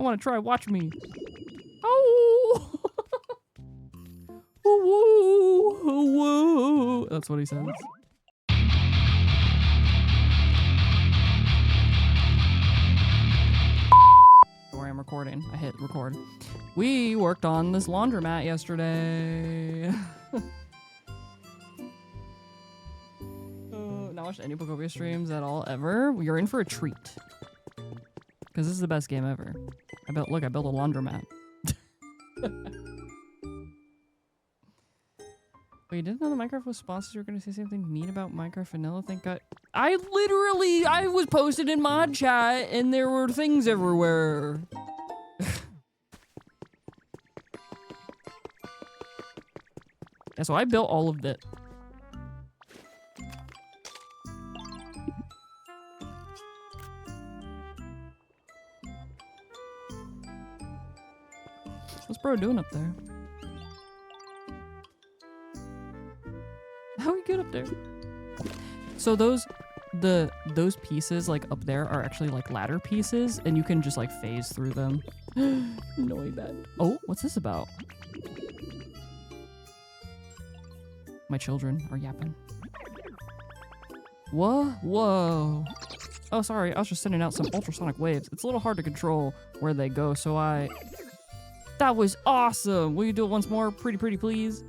I want to try. Watch me. Oh! Woo! Woo! That's what he says. Don't worry, I'm recording. I hit record. We worked on this laundromat yesterday. Not watched any Pokopia streams at all ever. You're in for a treat. Because this is the best game ever. I built a laundromat. Wait, you didn't know the Minecraft was sponsored? You were going to say something neat about Minecraft Vanilla? Thank God. I was posted in mod chat and there were things everywhere. Yeah, so I built all of that. What's bro doing up there? How are we good up there? So those pieces like up there are actually like ladder pieces and you can just like phase through them. No bad. Oh, what's this about? My children are yapping. Whoa. Oh, sorry. I was just sending out some ultrasonic waves. It's a little hard to control where they go, so That was awesome. Will you do it once more? Pretty, please.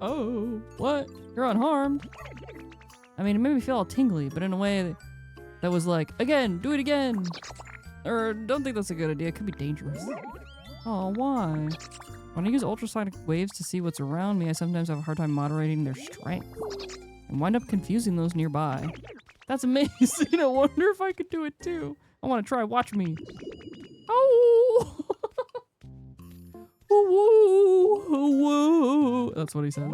Oh, what? You're unharmed. I mean, it made me feel all tingly, but in a way that was like, again, do it again. Or don't think that's a good idea. It could be dangerous. Oh, why? When I use ultrasonic waves to see what's around me, I sometimes have a hard time moderating their strength and wind up confusing those nearby. That's amazing. I wonder if I could do it too. I want to try. Watch me. Oh! Woo! That's what he says.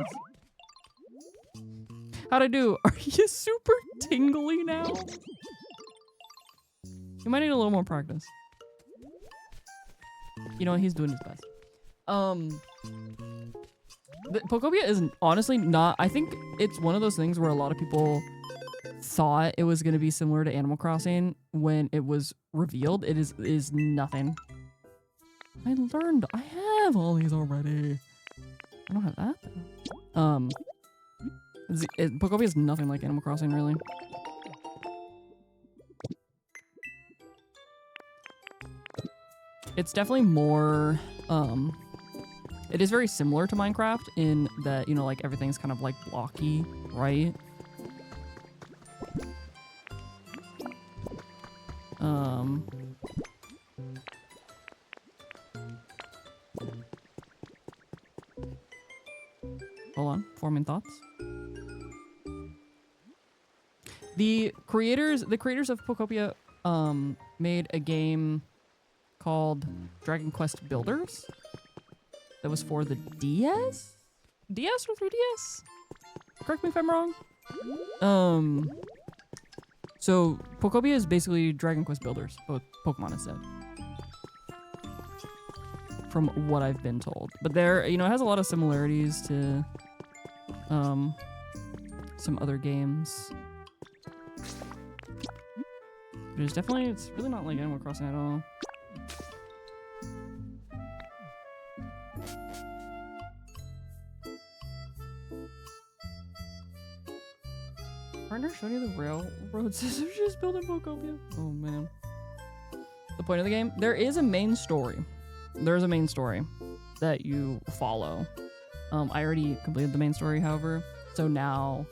How'd I do? Are you super tingly now? You might need a little more practice. You know, he's doing his best. Pokopia is honestly not. I think it's one of those things where a lot of people thought it was going to be similar to Animal Crossing when it was revealed. It is nothing. I have all these already. I don't have that though. Pokopia is nothing like Animal Crossing, really. It's definitely more, it is very similar to Minecraft in that, you know, like everything's kind of like blocky, right? Hold on, forming thoughts. The creators of Pokopia made a game called Dragon Quest Builders that was for the DS? DS or 3DS? Correct me if I'm wrong. So Pokopia is basically Dragon Quest Builders, but with Pokemon instead. From what I've been told. But there, you know, it has a lot of similarities to some other games. But it's really not like Animal Crossing at all. Partner showed you the railroad system just built in Pokopia. Oh man. The point of the game? There is a main story. There's a main story that you follow. I already completed the main story, however. So now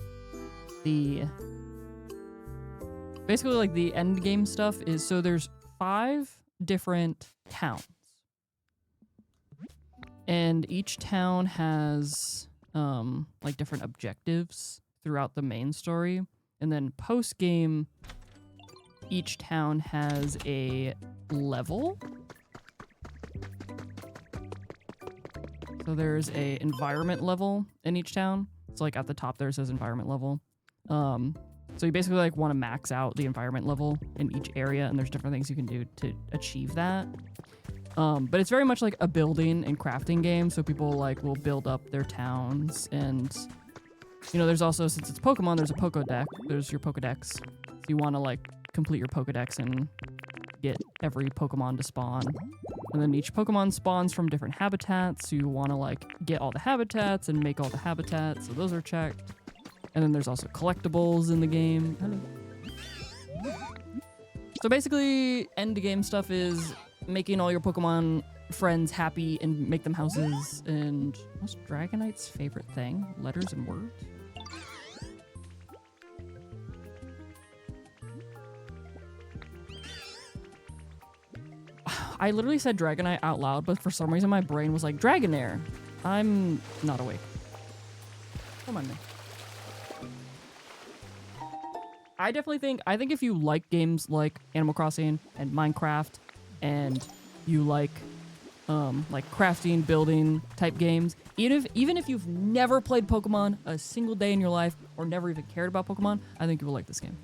basically like the end game stuff is, so there's 5 different towns. And each town has like different objectives throughout the main story. And then post game, each town has a level. So there's a environment level in each town. So like at the top there says environment level. So you basically like want to max out the environment level in each area, and there's different things you can do to achieve that. But it's very much like a building and crafting game. So people like will build up their towns, and you know, there's also, since it's Pokemon, there's a Pokedex. There's your Pokedex. So you want to like complete your Pokedex and get every Pokemon to spawn. And then each Pokemon spawns from different habitats, so you want to like get all the habitats and make all the habitats, so those are checked. And then there's also collectibles in the game. So basically, end game stuff is making all your Pokemon friends happy and make them houses. And what's Dragonite's favorite thing? Letters and words? I literally said Dragonite out loud, but for some reason my brain was like, Dragonair. I'm not awake. Come on, man. I think if you like games like Animal Crossing and Minecraft and you like crafting, building type games, even if you've never played Pokemon a single day in your life or never even cared about Pokemon, I think you will like this game.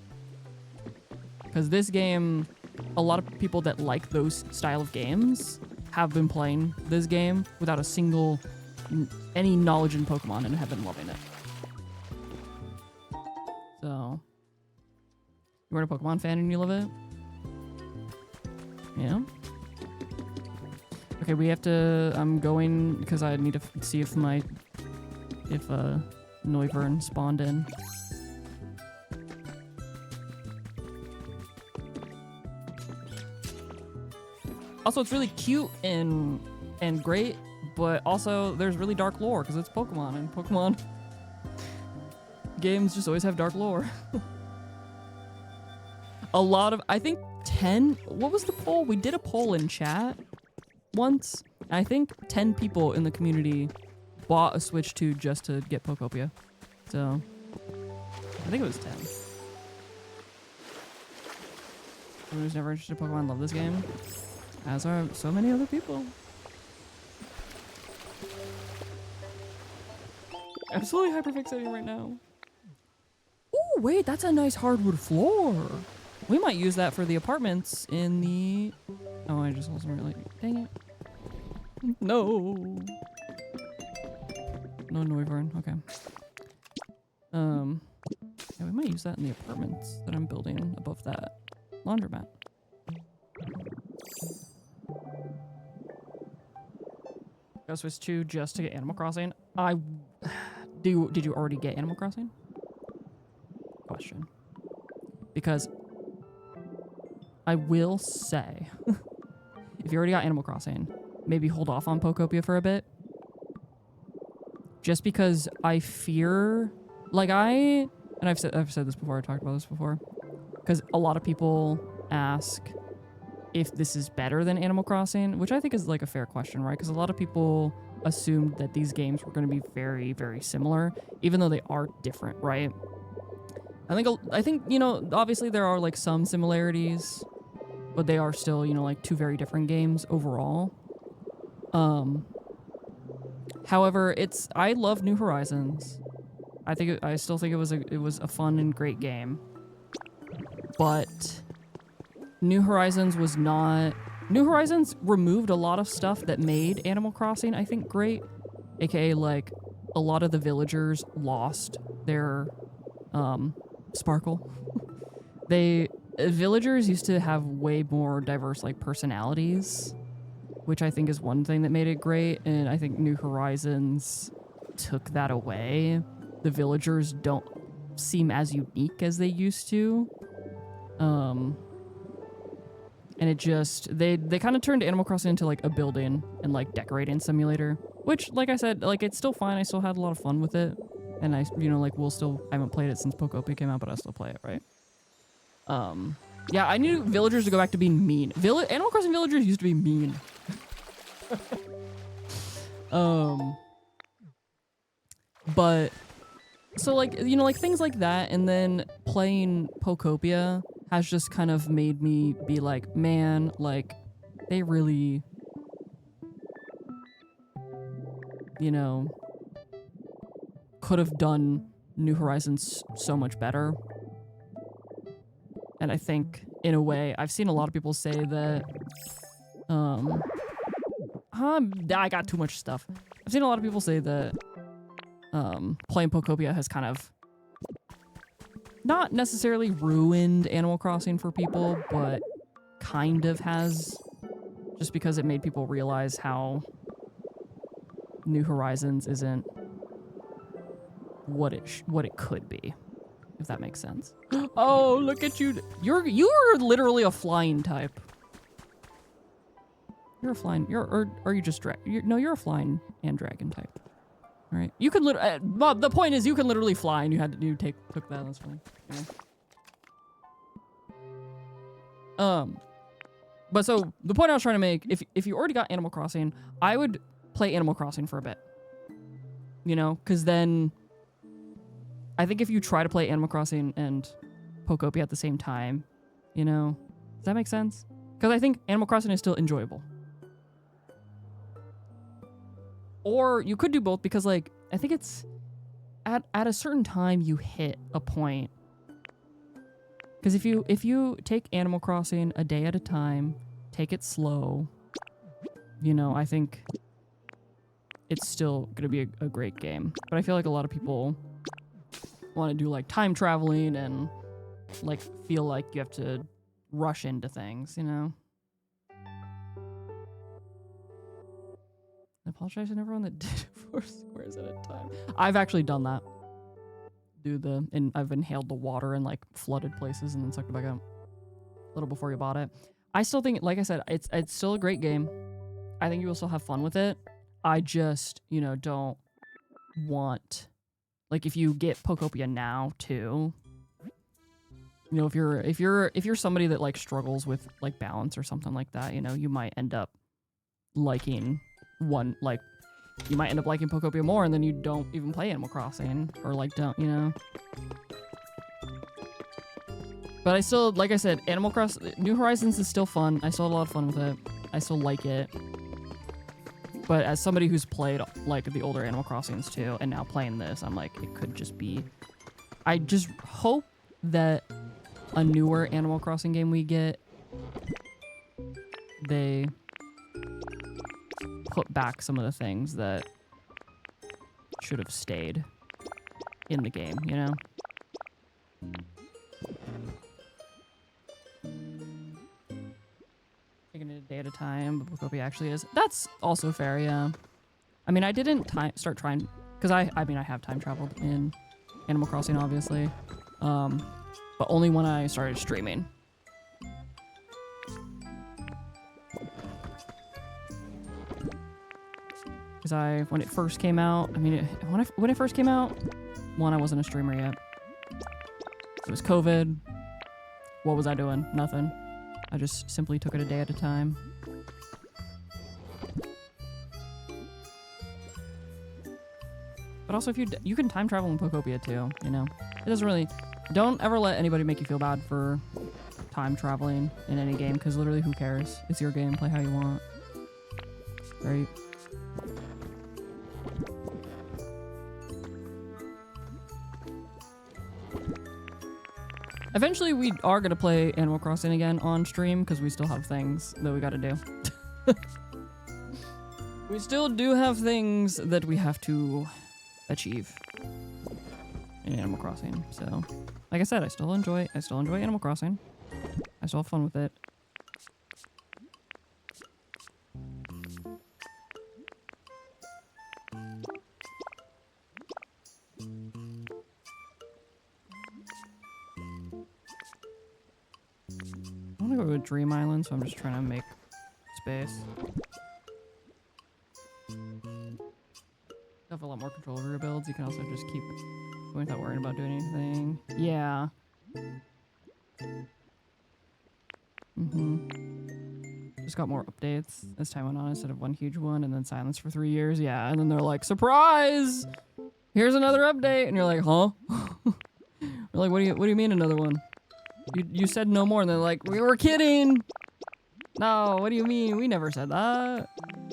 Because this game, a lot of people that like those style of games have been playing this game without any knowledge in Pokemon and have been loving it. So, you weren't a Pokemon fan and you love it? Yeah. Okay, we have to, I'm going, because I need to see if Noivern spawned in. Also, it's really cute and great, but also there's really dark lore because it's Pokemon, and Pokemon games just always have dark lore. I think 10, what was the poll? We did a poll in chat once. I think 10 people in the community bought a Switch 2 just to get Pokopia. So, I think it was 10. Anyone who's never interested in Pokemon love this game. As are so many other people. Absolutely hyperfixating right now. Ooh, wait, that's a nice hardwood floor. We might use that for the apartments in the... Oh, I just wasn't really... Dang it. No. No Noivern, okay. Yeah, we might use that in the apartments that I'm building above that laundromat. Go Switch 2 just to get Animal Crossing. Did you already get Animal Crossing? Question. Because I will say, if you already got Animal Crossing, maybe hold off on Pokopia for a bit. Just because I fear, like and I've said this before, I talked about this before, because a lot of people ask if this is better than Animal Crossing, which I think is like a fair question, right? Because a lot of people assumed that these games were going to be very, very similar, even though they are different, right? I think, you know, obviously there are like some similarities, but they are still, you know, like two very different games overall. However, I love New Horizons. I still think it was a fun and great game. But New Horizons removed a lot of stuff that made Animal Crossing, I think, great. AKA, like, a lot of the villagers lost their, sparkle. Villagers used to have way more diverse, like, personalities, which I think is one thing that made it great, and I think New Horizons took that away. The villagers don't seem as unique as they used to. And it just, they kind of turned Animal Crossing into like a building and like decorating simulator, which, like I said, like it's still fine. I still had a lot of fun with it. And I, you know, like I haven't played it since Pokopia came out, but I still play it, right? Yeah, I need villagers to go back to being mean. Animal Crossing villagers used to be mean. But, so like, you know, like things like that, and then playing Pokopia has just kind of made me be like, man, like, they really, you know, could have done New Horizons so much better. And I think, in a way, I've seen a lot of people say that, I got too much stuff. I've seen a lot of people say that, playing Pokopia has kind of not necessarily ruined Animal Crossing for people, but kind of has, just because it made people realize how New Horizons isn't what it could be, if that makes sense. Oh, look at you! You're literally a flying type. You're a flying. Or are you just no, you're a flying and dragon type. All right, you can literally. The point is, you can literally fly, and took that. That's fine. Yeah. But so the point I was trying to make, if you already got Animal Crossing, I would play Animal Crossing for a bit. You know, because then I think if you try to play Animal Crossing and Pokopia at the same time, you know, does that make sense? Because I think Animal Crossing is still enjoyable. Or you could do both, because like I think it's at a certain time you hit a point. Because if you take Animal Crossing a day at a time, take it slow, you know, I think it's still gonna be a great game. But I feel like a lot of people want to do like time traveling and like feel like you have to rush into things, you know? I apologize to everyone that did 4 squares at a time. I've actually done that. And I've inhaled the water in like flooded places and then sucked it back out a little before you bought it. I still think, like I said, it's still a great game. I think you will still have fun with it. I just, you know, don't want, like, if you get Pokopia now too, you know, if you're somebody that like struggles with like balance or something like that, you know, you might end up liking you might end up liking Pokopia more, and then you don't even play Animal Crossing, or like don't, you know. But I still, like I said, New Horizons is still fun. I still had a lot of fun with it. I still like it. But as somebody who's played like the older Animal Crossings too, and now playing this, I'm like, it could just be. I just hope that a newer Animal Crossing game we get, they put back some of the things that should have stayed in the game, you know? Taking it a day at a time, but Pokopia actually is. That's also fair, yeah. I mean, I didn't start trying, because I have time traveled in Animal Crossing, obviously. But only when I started streaming. When it first came out, I mean, when it first came out, I wasn't a streamer yet. It was COVID. What was I doing? Nothing. I just simply took it a day at a time. But also, if you can time travel in Pokopia too, you know? It doesn't really... Don't ever let anybody make you feel bad for time traveling in any game, because literally who cares? It's your game, play how you want. Right? Eventually, we are going to play Animal Crossing again on stream, because we still have things that we got to do. We still do have things that we have to achieve in Animal Crossing. So, like I said, I still enjoy Animal Crossing. I still have fun with it. I want to go to a Dream Island, so I'm just trying to make space. You have a lot more control over your builds. You can also just keep going without worrying about doing anything. Yeah. Just got more updates as time went on instead of one huge one, and then silence for 3 years. Yeah, and then they're like, surprise! Here's another update, and you're like, huh? They're like, what do you mean another one? You said no more, and they're like, we were kidding! No, what do you mean? We never said that.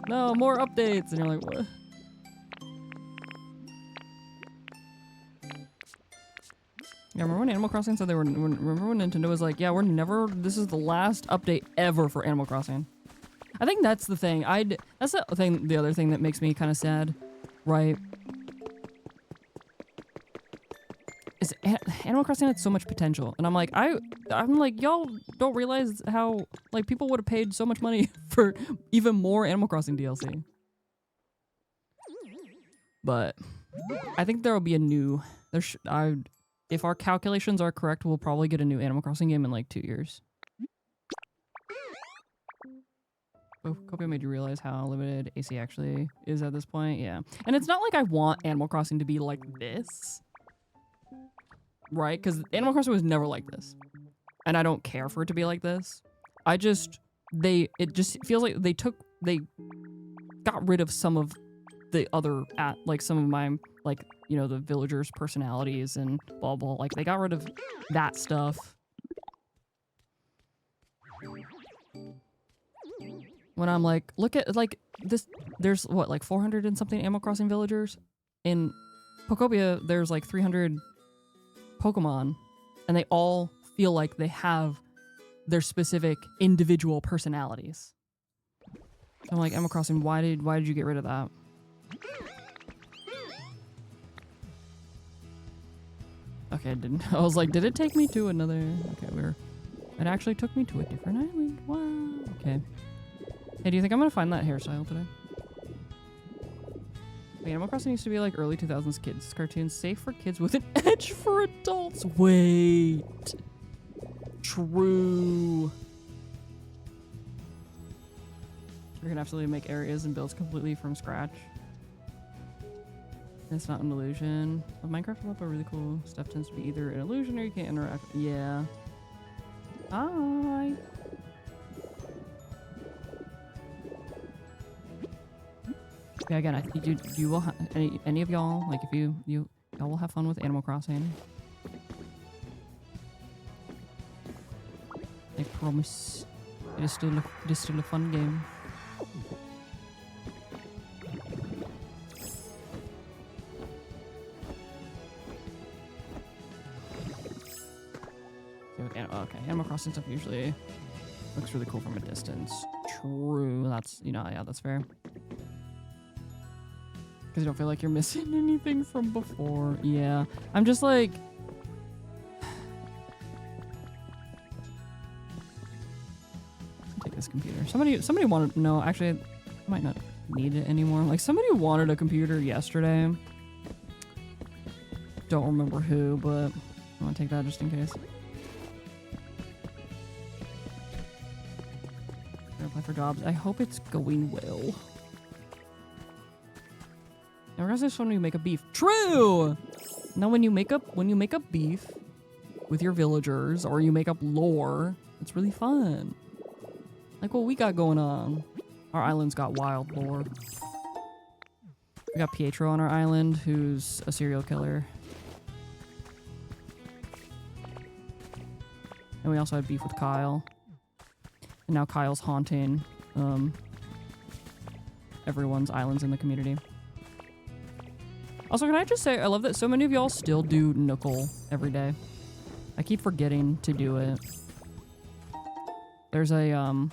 No, more updates, and you're like, what? Yeah, remember when Animal Crossing said remember when Nintendo was like, yeah, this is the last update ever for Animal Crossing. I think that's the thing. The other thing that makes me kind of sad, right? Is Animal Crossing had so much potential, and I'm like, y'all don't realize how like people would have paid so much money for even more Animal Crossing DLC. But I think there will be a new. If our calculations are correct, we'll probably get a new Animal Crossing game in like 2 years. Pokopia made you realize how limited AC actually is at this point. Yeah, and it's not like I want Animal Crossing to be like this. Right? Because Animal Crossing was never like this. And I don't care for it to be like this. It just feels like they got rid of some of the other, some of my, the villagers' personalities and blah, blah. Like, they got rid of that stuff. When I'm like, look at, like, this, there's, what, like 400 and something Animal Crossing villagers? In Pokopia, there's like 300 Pokemon, and they all feel like they have their specific individual personalities. So I'm like, Animal Crossing, why did you get rid of that? Okay, it didn't. I was like, did it take me to another? Okay, it actually took me to a different island. Wow. Okay. Hey, do you think I'm gonna find that hairstyle today? Wait, Animal Crossing used to be like early 2000s kids cartoons, safe for kids with an edge for adults. Wait. True. You're gonna absolutely make areas and builds completely from scratch. It's not an illusion. But Minecraft will have a really cool stuff tends to be either an illusion or you can't interact. Yeah. Hi. Yeah, again, I think you will any of y'all, like if y'all will have fun with Animal Crossing. I promise. It is still a fun game. Okay, Animal Crossing stuff usually looks really cool from a distance. True, that's, yeah, that's fair. Because you don't feel like you're missing anything from before. Yeah, I'm just like... Take this computer. Somebody wanted... No, actually, I might not need it anymore. Like, somebody wanted a computer yesterday. Don't remember who, but I want to take that just in case. Apply for jobs. I hope it's going well. Now, guys, it's fun when you make a beef. True. Now, when you make up beef with your villagers, or you make up lore, it's really fun. Like what we got going on. Our island's got wild lore. We got Pietro on our island, who's a serial killer. And we also had beef with Kyle. And now Kyle's haunting everyone's islands in the community. Also, can I just say, I love that so many of y'all still do Nookle every day. I keep forgetting to do it. There's a,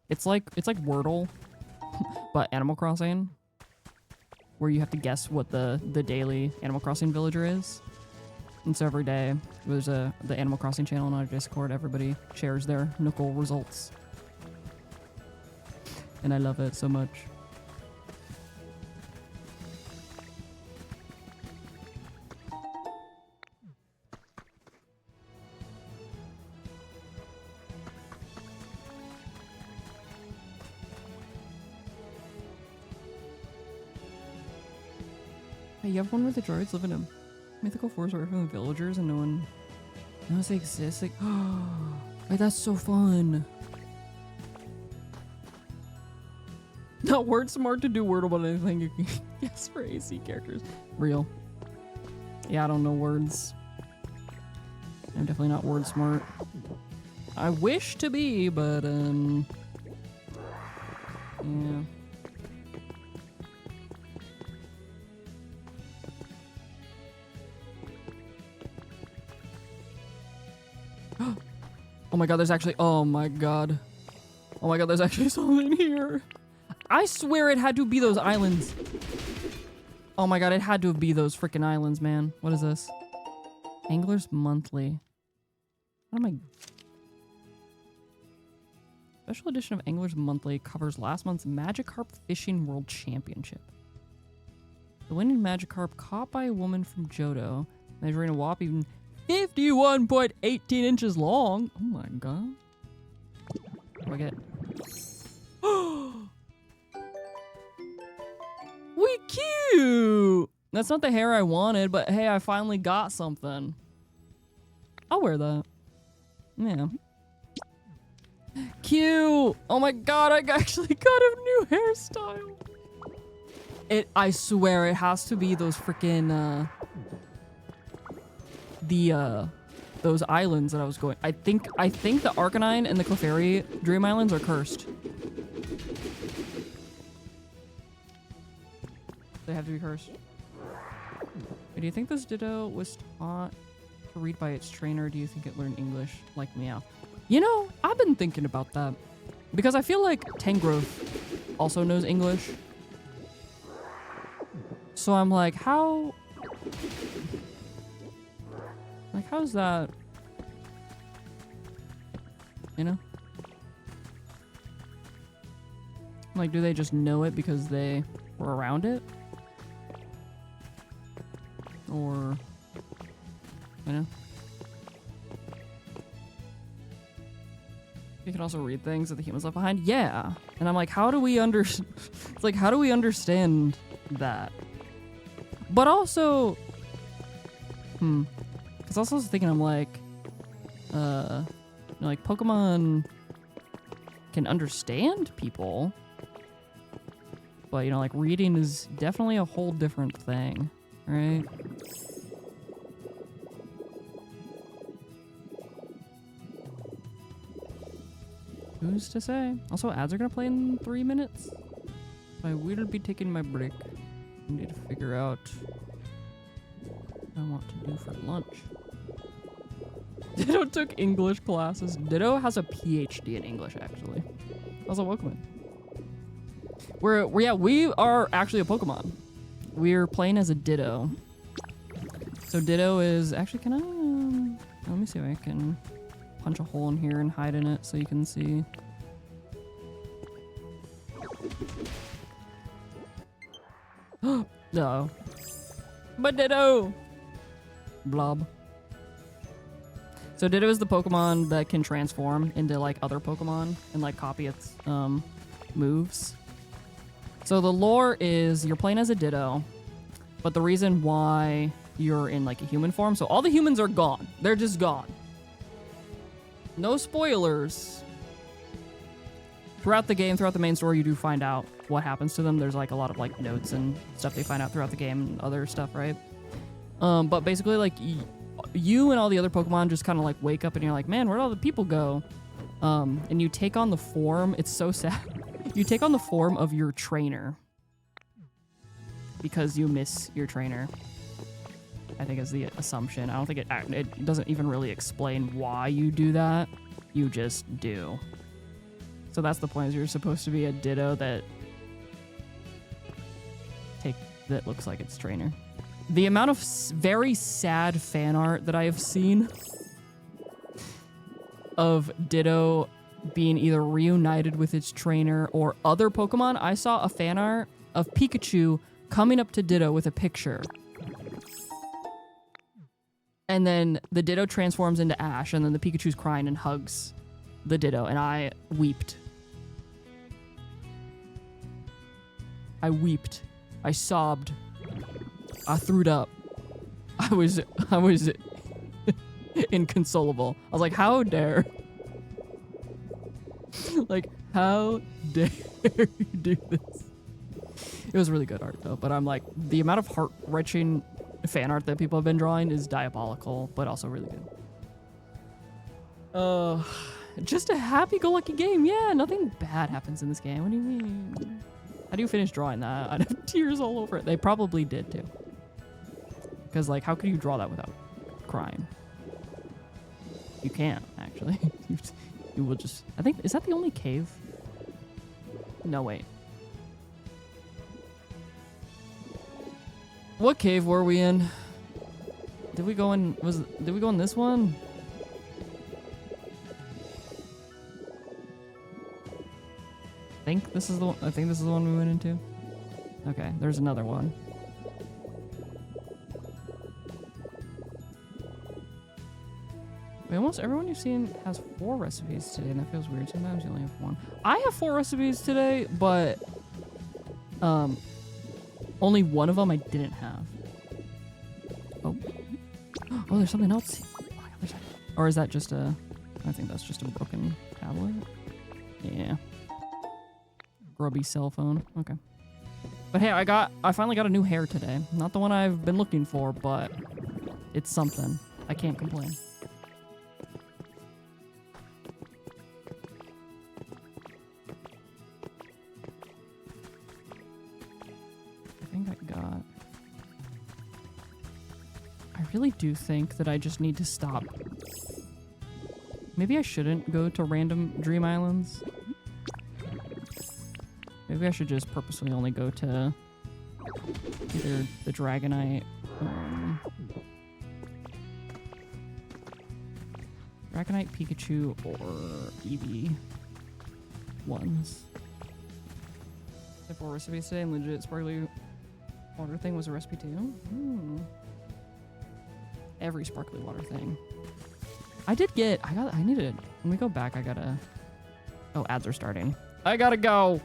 it's like Wordle, but Animal Crossing, where you have to guess what the daily Animal Crossing villager is. And so every day, there's the Animal Crossing channel on our Discord, everybody shares their Nookle results. And I love it so much. Hey, you have one where the droids live in a mythical forest away from the villagers and no one knows they exist? Like, oh, like that's so fun. Not word smart to do word about anything you can guess for AC characters. Real. Yeah, I don't know words. I'm definitely not word smart. I wish to be, but yeah. Oh my god, there's actually, oh my god, there's actually something here. I swear it had to be those islands. Oh my god, it had to be those freaking islands, man. What is this? Anglers Monthly. What am I... Special edition of Anglers Monthly covers last month's Magikarp Fishing World Championship. The winning Magikarp caught by a woman from Johto, measuring a whopping 51.18 inches long. Oh my god. What do I get? We cute! That's not the hair I wanted, but hey, I finally got something. I'll wear that. Yeah. Cute! Oh my god, I actually got a new hairstyle. I swear it has to be those freaking those islands that I was going. I think the Arcanine and the Clefairy Dream Islands are cursed. They have to be cursed. Do you think this Ditto was taught to read by its trainer? Or do you think it learned English like Meow? You know, I've been thinking about that because I feel like Tangrowth also knows English. So I'm like, how's that? You know? Like, do they just know it because they were around it? Or, you know? You can also read things that the humans left behind. Yeah. And I'm like, how do we it's like, how do we understand that? But also, because I was also thinking, I'm like, you know, like Pokemon can understand people, but you know, like reading is definitely a whole different thing, right? Who's to say? Also, ads are gonna play in 3 minutes. I will be taking my break. I need to figure out what I want to do for lunch. Ditto took English classes. Ditto has a PhD in English, actually. Also, welcome in. We are actually a Pokemon. We're playing as a Ditto. So Ditto is actually, can I? Let me see if I can punch a hole in here and hide in it so you can see. No. But Ditto! Blob. So Ditto is the Pokemon that can transform into like other Pokemon and like copy its moves. So the lore is you're playing as a Ditto, but the reason why you're in like a human form, so all the humans are gone. They're just gone. No spoilers. Throughout the game, throughout the main story, you do find out what happens to them. There's like a lot of like notes and stuff they find out throughout the game and other stuff, right? But basically like you and all the other Pokemon just kind of like wake up and you're like, man, where'd all the people go? And you take on the form. It's so sad. You take on the form of your trainer because you miss your trainer. I think is the assumption. I don't think it doesn't even really explain why you do that. You just do. So that's the point, is you're supposed to be a Ditto that looks like its trainer. The amount of very sad fan art that I have seen of Ditto being either reunited with its trainer or other Pokemon. I saw a fan art of Pikachu coming up to Ditto with a picture. And then the Ditto transforms into Ash, and then the Pikachu's crying and hugs the Ditto, and I weeped. I weeped. I sobbed. I threw it up. I was inconsolable. I was like, how dare? Like, how dare you do this? It was really good art though, but I'm like, the amount of heart-wrenching fan art that people have been drawing is diabolical, but also really good. Just a happy-go-lucky game. Yeah, nothing bad happens in this game. What do you mean? How do you finish drawing that? I'd have tears all over it. They probably did too. Because like, how could you draw that without crying? You can't, actually. You will just, I think, is that the only cave? No, wait. What cave were we in? Did we go in? Did we go in this one? I think this is the one we went into. Okay, there's another one. Wait, almost everyone you've seen has 4 recipes today, and that feels weird. Sometimes you only have 1. I have 4 recipes today, but only one of them I didn't have. Oh, oh, there's something else. Or is that just a? I think that's just a broken tablet. Yeah. Grubby cell phone. Okay. But hey, I finally got a new hair today. Not the one I've been looking for, but it's something. I can't complain. I think I got... I really do think that I just need to stop. Maybe I shouldn't go to random dream islands. Maybe I should just purposely only go to either the Dragonite, Pikachu, or Eevee ones. I have 4 recipes today, and legit sparkly water thing was a recipe too. Every sparkly water thing. I needed, when we go back, I gotta, oh, ads are starting. I gotta go.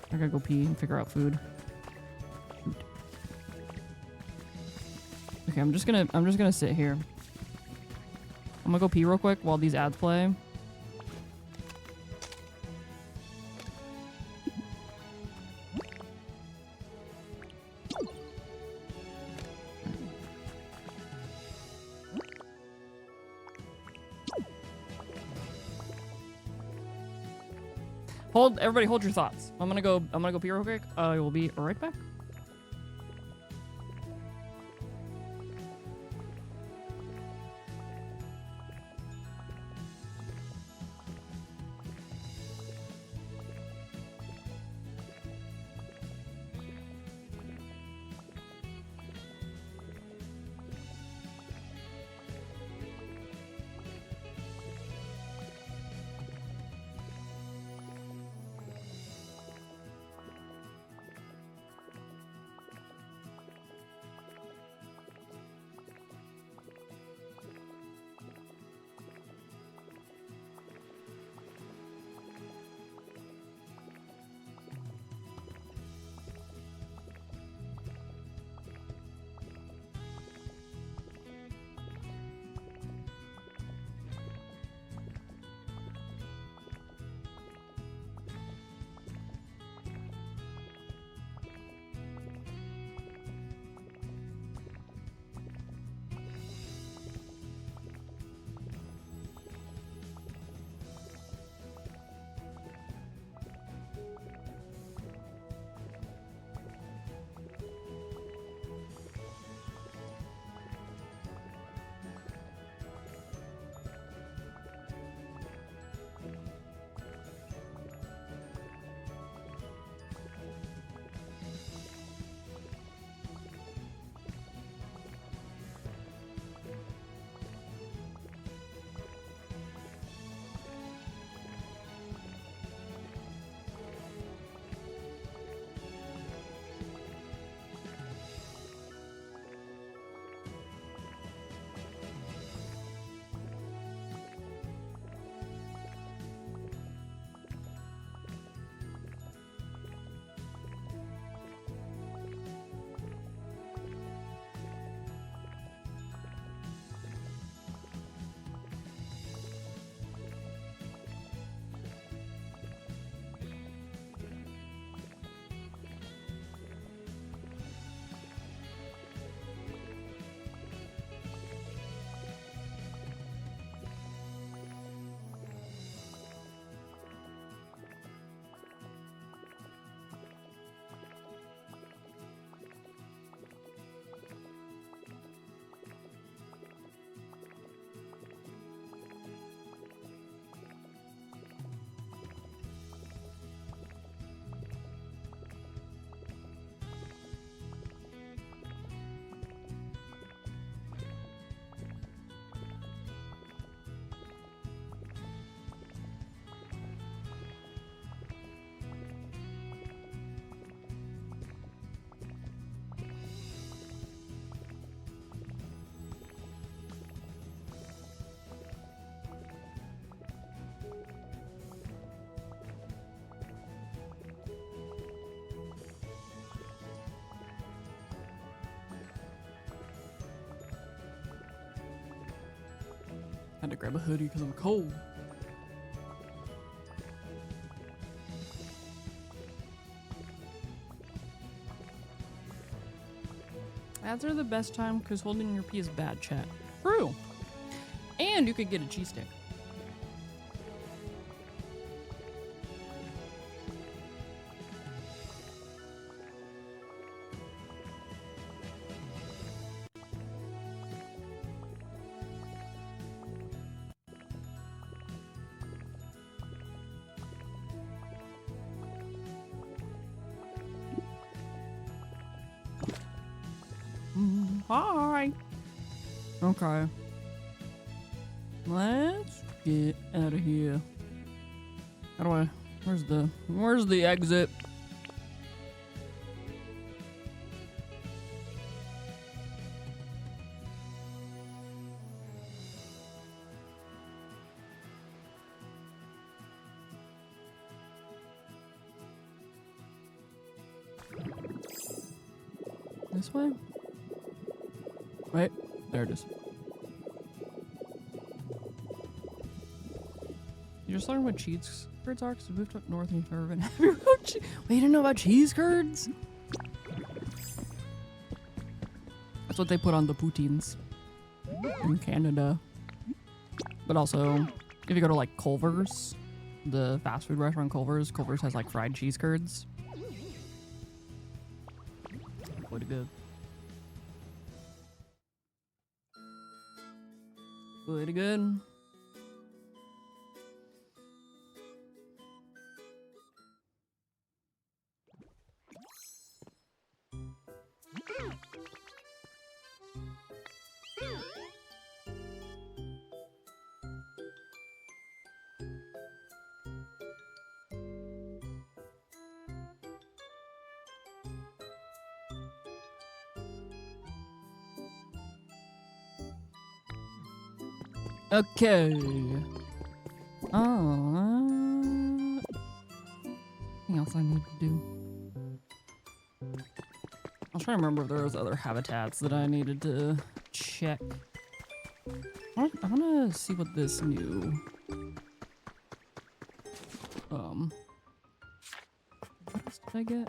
I gotta go pee and figure out food. Shoot. Okay, I'm just gonna sit here. I'm gonna go pee real quick while these ads play. Everybody hold your thoughts. I'm gonna go pee real quick. I will be right back. Had to grab a hoodie because I'm cold. Ads are the best time because holding your pee is bad, chat. True. And you could get a cheese stick. Hi. Okay. Let's get out of here. How do I? Where's the exit? This way? Wait, there it is. You just learned what cheese curds are because we moved up north and you've never been happy about Wait, you didn't know about cheese curds? That's what they put on the poutines in Canada. But also, if you go to like Culver's, the fast food restaurant Culver's has like fried cheese curds. Pretty good. Pretty good. Okay. Anything else I need to do? I was trying to remember if there was other habitats that I needed to check. I want to see what this new what else did I get?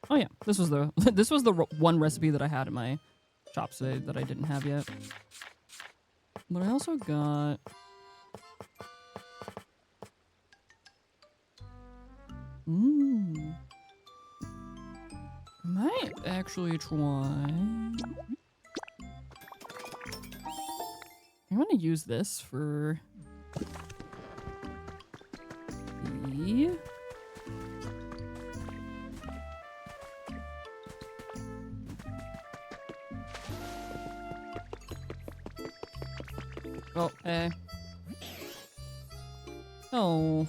Oh yeah, this was the one recipe that I had in my shop today that I didn't have yet. But I also got might actually try. I want to use this for the oh,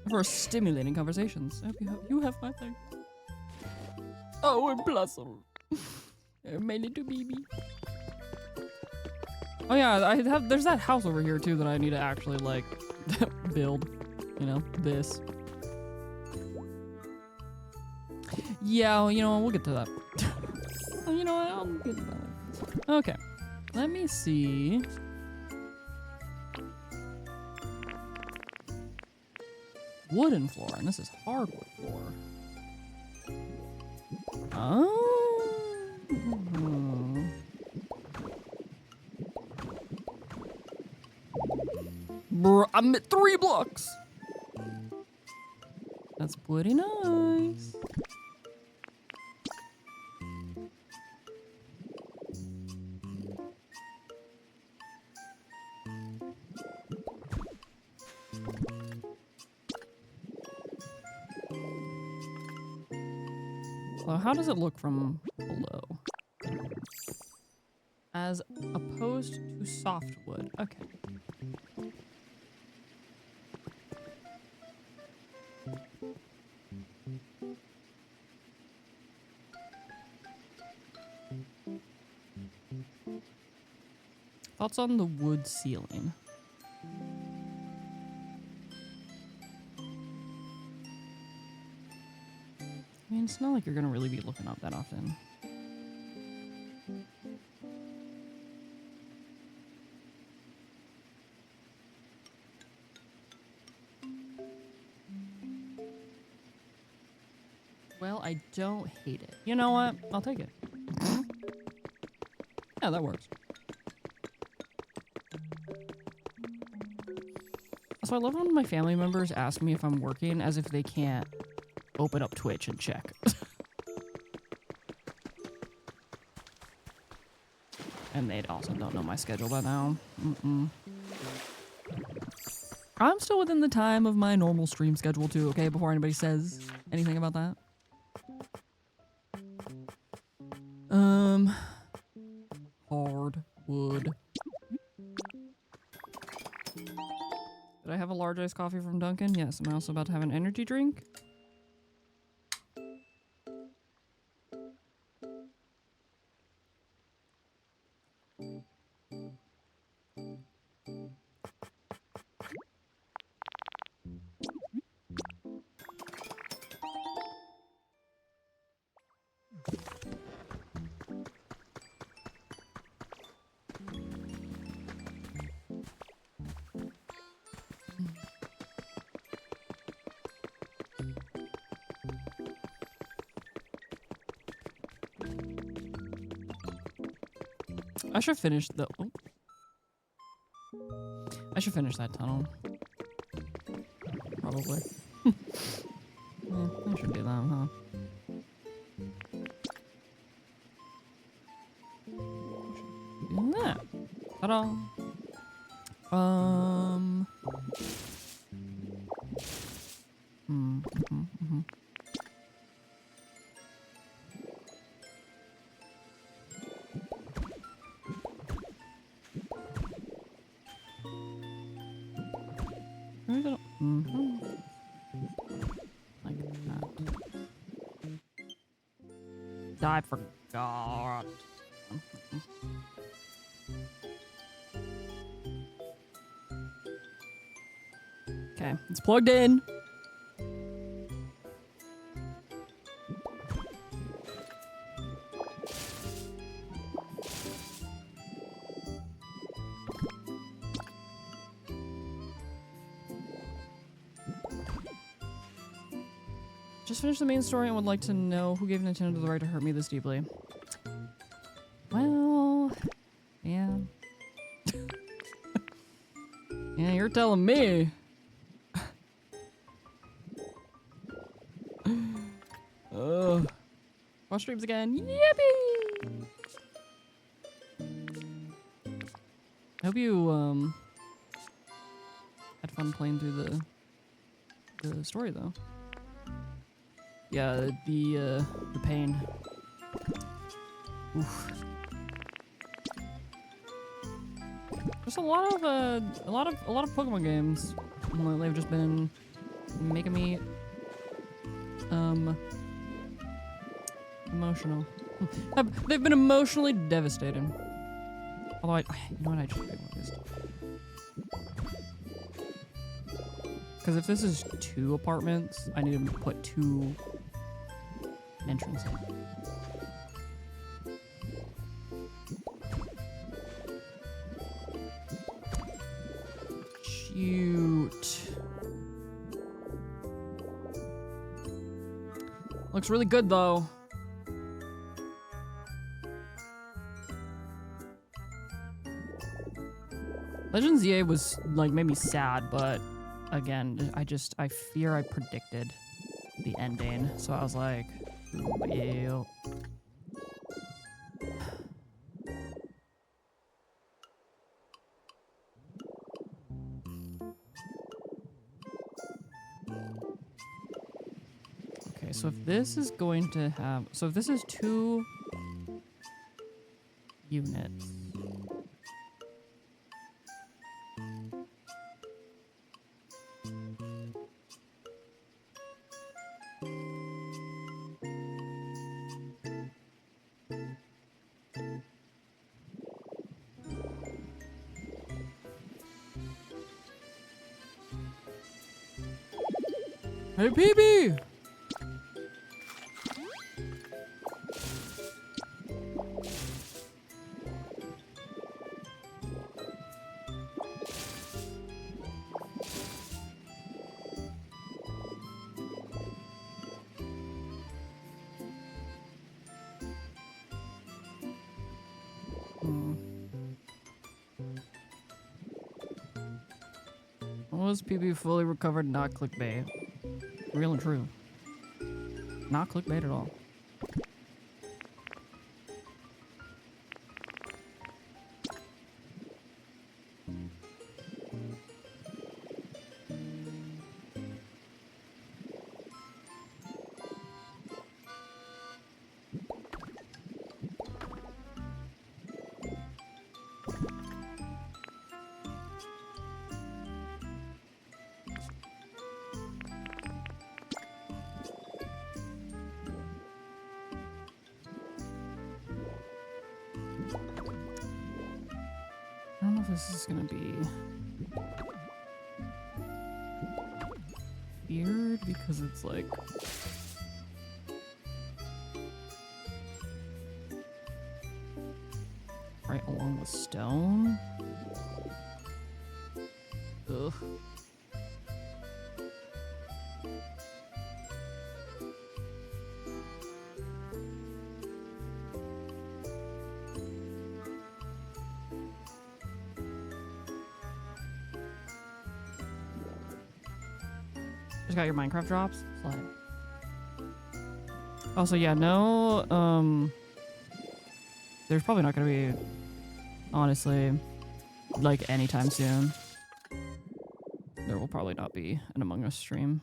for stimulating conversations. I hope you have my thing. Oh, and Blossom. My little baby. Oh yeah, there's that house over here too that I need to actually like build. You know, this. Yeah, you know, we'll get to that. You know what, I'll get to that. Okay, let me see. Wooden floor, and this is hardwood floor. Oh. Bruh, I'm at 3 blocks. That's pretty nice. So how does it look from below? As opposed to softwood. Okay. Thoughts on the wood ceiling? I mean, it's not like you're gonna really be looking up that often. Well, I don't hate it. You know what? I'll take it. Yeah, that works. So I love when my family members ask me if I'm working as if they can't open up Twitch and check. And they also don't know my schedule by now. I'm still within the time of my normal stream schedule too, okay? Before anybody says anything about that. Hardwood. Did I have a large iced coffee from Dunkin'? Yes. Am I also about to have an energy drink? I should finish the... Oh. I should finish that tunnel. Probably. Yeah, I should do that, huh? Do that. Ta-da! Like that. I forgot. Okay, it's plugged in. Just finished the main story and would like to know who gave Nintendo the right to hurt me this deeply. Well, yeah. Yeah, you're telling me. Watch streams again. Yippee! I hope you had fun playing through the story though. Yeah, the pain. Oof. There's a lot of Pokemon games. They've just been making me emotional. They've been emotionally devastating. Although you know what, I just realized. Because if this is 2 apartments, I need to put 2 entrances. Shoot. Looks really good though. Legends EA was like made me sad, but again, I fear I predicted the ending, so I was like, ew. Okay, so if this is going to have, so if this is 2 units. Hey, PB! Was PB fully recovered, not clickbait. Real and true. Not clickbait at all. I don't know if this is gonna be weird because it's like right along the stone. Ugh. Just got your Minecraft drops? Slide. Also, yeah, no, there's probably not gonna be, honestly, like, anytime soon. There will probably not be an Among Us stream.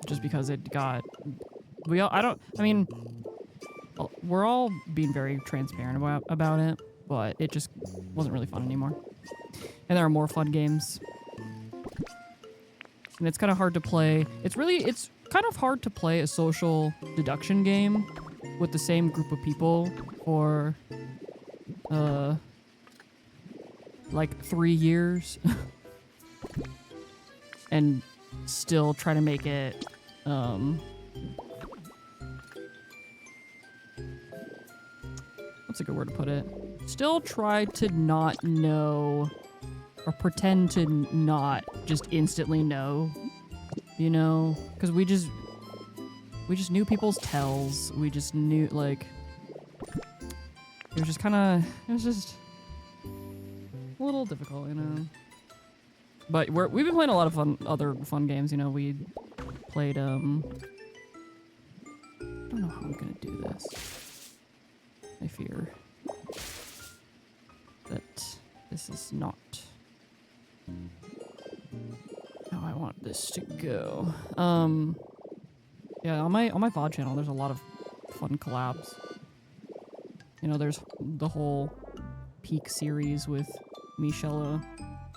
Just because it got, I mean, we're all being very transparent about it, but it just wasn't really fun anymore. And there are more fun games. And it's kind of hard to play. It's kind of hard to play a social deduction game with the same group of people for, like 3 years. And still try to make it, what's a good word to put it? Still try to not know or pretend to not just instantly know, you know? Because we just knew people's tells. We just knew, like, it was just a little difficult, you know? But we've been playing a lot of other fun games, you know? We played, I don't know how I'm gonna do this. I fear that this is not how I want this to go. Yeah, on my VOD channel, there's a lot of fun collabs. You know, there's the whole Peak series with Michelle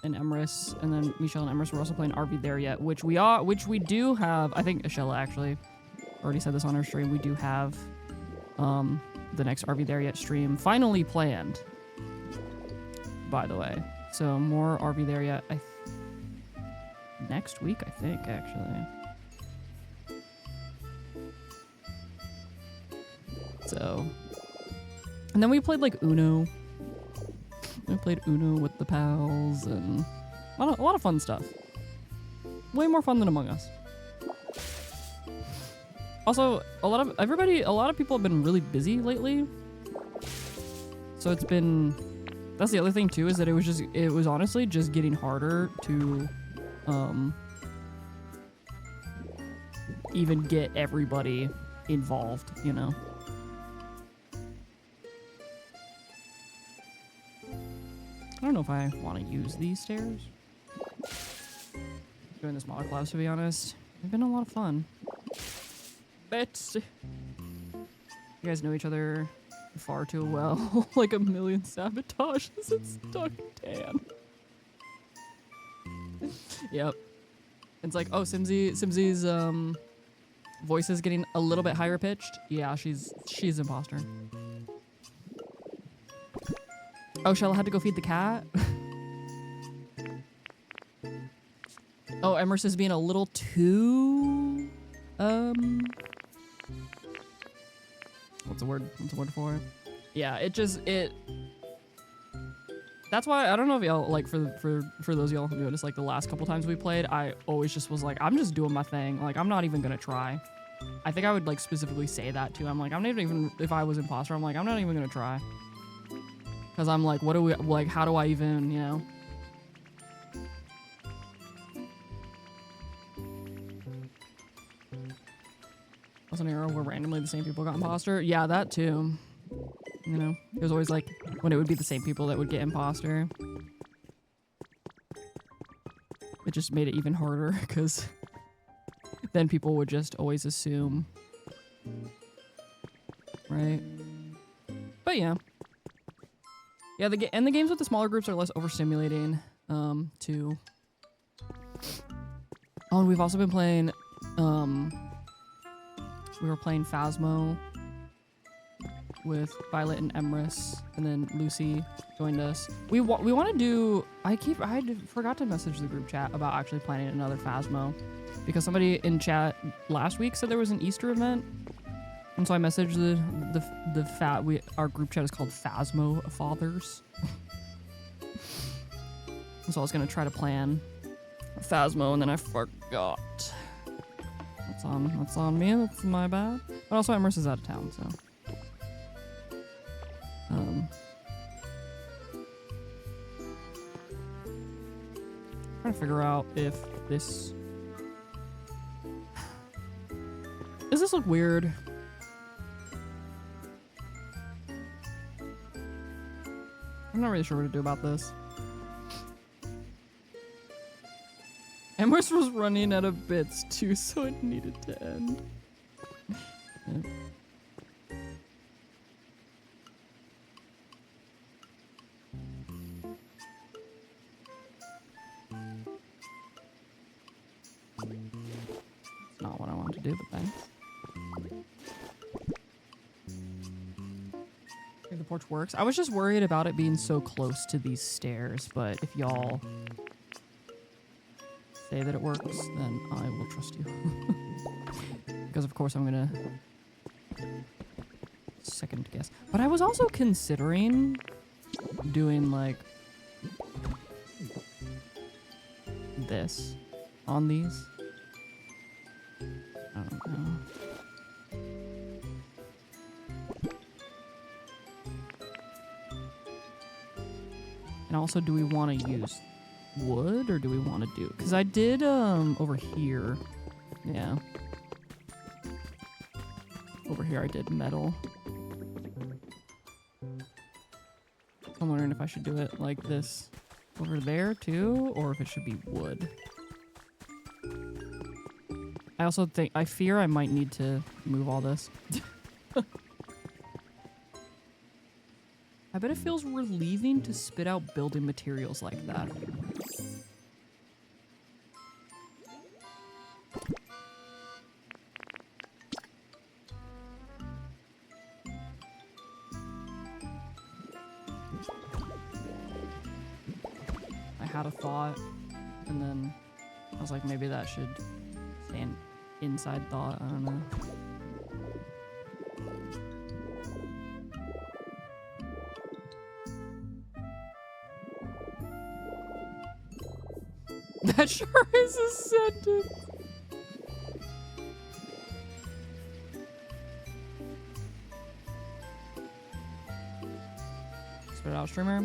and Emrys, and then Michelle and Emrys were also playing RV There Yet, which we do have. I think Ashella actually already said this on her stream. We do have the next RV There Yet stream finally planned, by the way. So more RV There Yet next week, I think, actually. So, and then we played like Uno. We played Uno with the pals and a lot of fun stuff. Way more fun than Among Us. Also, a lot of people have been really busy lately. So it's been, that's the other thing too, is that it was honestly just getting harder to even get everybody involved, you know? I don't know if I want to use these stairs. Doing the smaller collabs, to be honest. They've been a lot of fun. But you guys know each other far too well. Like a million sabotages and stuck Dan. Yep. It's like, oh, Simsy's voice is getting a little bit higher pitched. Yeah, she's an imposter. Oh, Shella had to go feed the cat. Oh, Emrys is being a little too what's the word for it? Yeah, that's why I don't know if y'all, like, for those of y'all who noticed, like, the last couple times we played, I always just was like, I'm just doing my thing. Like, I'm not even gonna try. I think I would, like, specifically say that too. I'm like, I'm not even, if I was imposter, I'm like, I'm not even gonna try. Because I'm like, what do we, like, how do I even, you know? Was an era where randomly the same people got imposter? Yeah, that too. You know, it was always like when it would be the same people that would get imposter. It just made it even harder because then people would just always assume. Right? But yeah. Yeah, the games with the smaller groups are less overstimulating, too. Oh, and we've also been playing, we were playing Phasmo with Violet and Emrys, and then Lucy joined us. We want to do, I forgot to message the group chat about actually planning another Phasmo, because somebody in chat last week said there was an Easter event, and so I messaged our group chat is called Phasmo Fathers. And so I was gonna try to plan a Phasmo, and then I forgot. That's on me. That's my bad. But also, Emrys is out of town, so. Trying to figure out if this. Does this look weird? I'm not really sure what to do about this. Emrys was running out of bits too, so it needed to end. Yeah. It's not what I wanted to do, but thanks. If the porch works. I was just worried about it being so close to these stairs, but if y'all say that it works, then I will trust you. Because of course I'm gonna second guess. But I was also considering doing like this on these. I don't know. And also, do we want to use wood or do we want to do? Because I did over here. Yeah. Over here I did metal. I'm wondering if I should do it like this over there too, or if it should be wood. I also think, I fear I might need to move all this. I bet it feels relieving to spit out building materials like that. I had a thought, and then I was like, maybe that should stay an inside thought, I don't know. That sure is a sentence. Spit it out, streamer.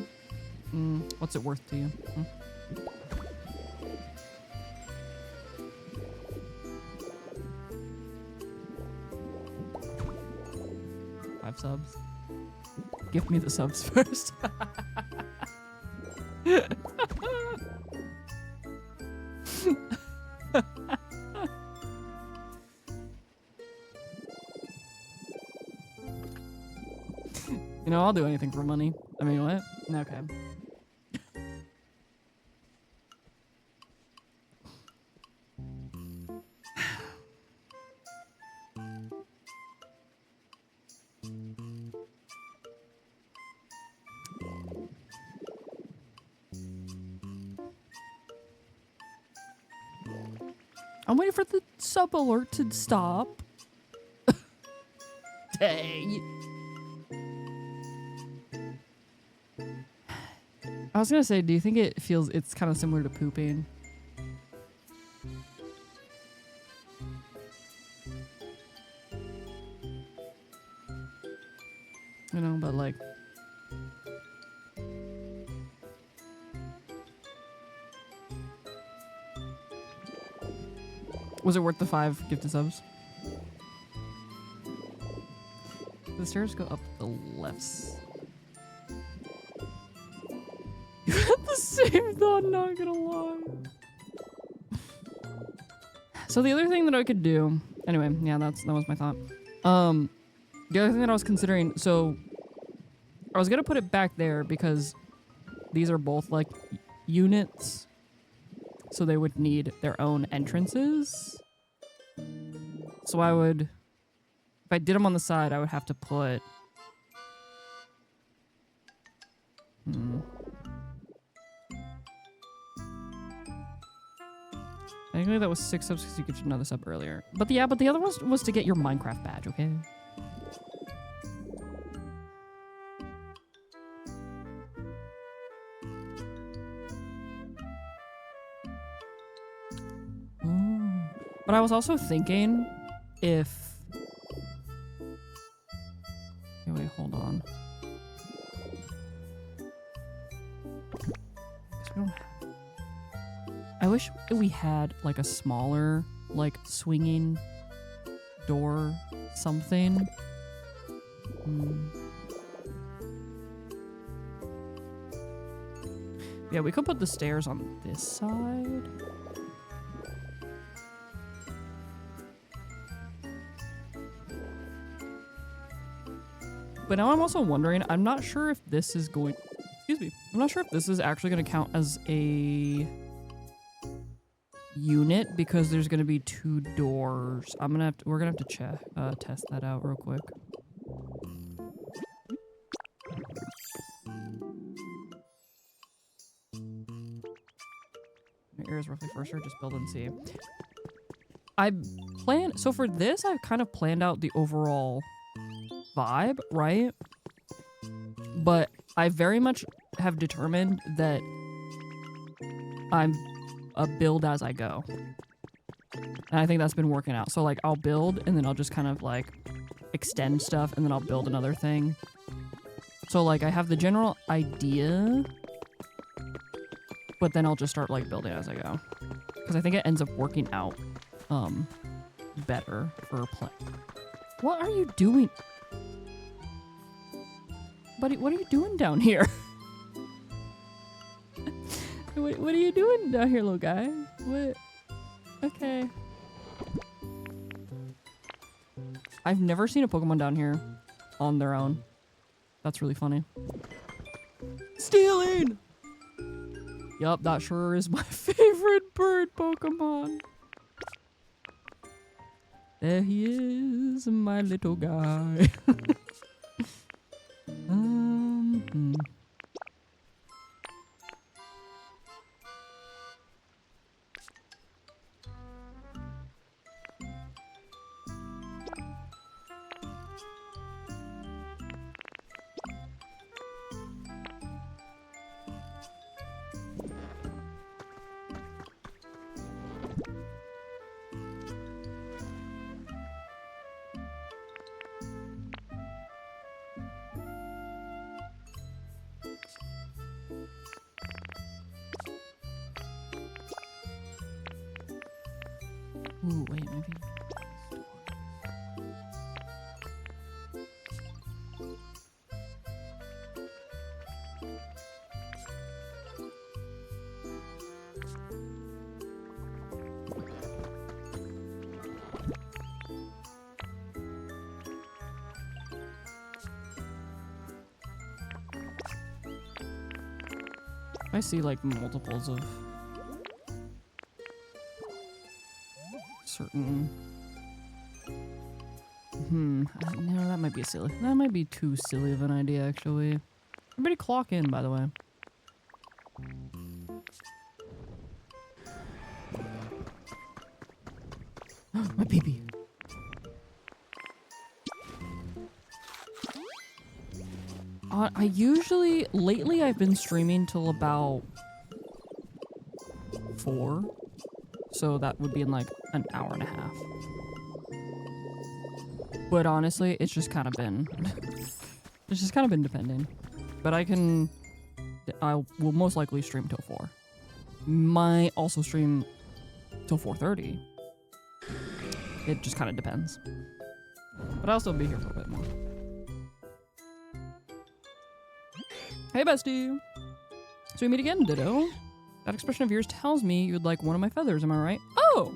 What's it worth to you? 5 subs. Give me the subs first. You know, I'll do anything for money. I mean, what? Okay. I'm waiting for the sub alert to stop. Dang. I was gonna say, do you think it's kind of similar to pooping? You know, but like, Was it worth the 5 gifted subs? The stairs go up the left. You had the same thought, not gonna lie. So the other thing that I could do, anyway, yeah, that was my thought. The other thing that I was considering, so I was gonna put it back there because these are both like units, so they would need their own entrances. So I would, if I did them on the side, I would have to put. Technically that was 6 subs because you get another sub earlier. But the other one was to get your Minecraft badge, okay? But I was also thinking if... Okay, wait, hold on. I wish we had like a smaller, like swinging door something. Yeah, we could put the stairs on this side. But now I'm also wondering, I'm not sure if this is going... Excuse me. I'm not sure if this is actually going to count as a unit because there's going to be 2 doors. We're going to have to test that out real quick. My ear is roughly first, or just build and see. So for this, I've kind of planned out the overall vibe, right? But I very much have determined that I'm a build as I go. And I think that's been working out. So like I'll build and then I'll just kind of like extend stuff and then I'll build another thing. So like I have the general idea, but then I'll just start like building as I go. Because I think it ends up working out better for play. What are you doing? Buddy, what are you doing down here? What are you doing down here, little guy? What? Okay. I've never seen a Pokemon down here on their own. That's really funny. Stealing! Yup, that sure is my favorite bird Pokemon. There he is, my little guy. Ooh, wait, maybe. I see like multiples of certain. No, that might be silly. That might be too silly of an idea, actually. Everybody clock in, by the way. My baby. I usually, lately I've been streaming till about 4. So that would be in like an hour and a half. But honestly, it's just kind of been, depending. But I will most likely stream till 4. Might also stream till 4:30. It just kind of depends. But I'll still be here for a bit more. Hey, bestie. So we meet again, Ditto. That expression of yours tells me you would like one of my feathers, am I right? Oh!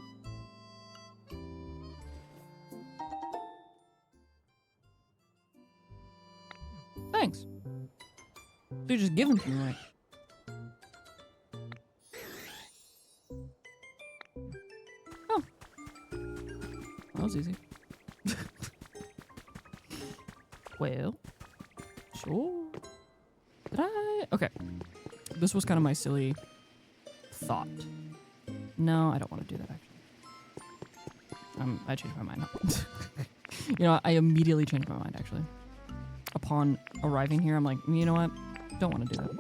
Thanks. So you just give them to me, right? Oh. That was easy. Well, sure. Did I? Okay. This was kind of my silly thought. No, I don't want to do that, actually. I changed my mind. You know, I immediately changed my mind, actually. Upon arriving here, I'm like, you know what? Don't want to do that.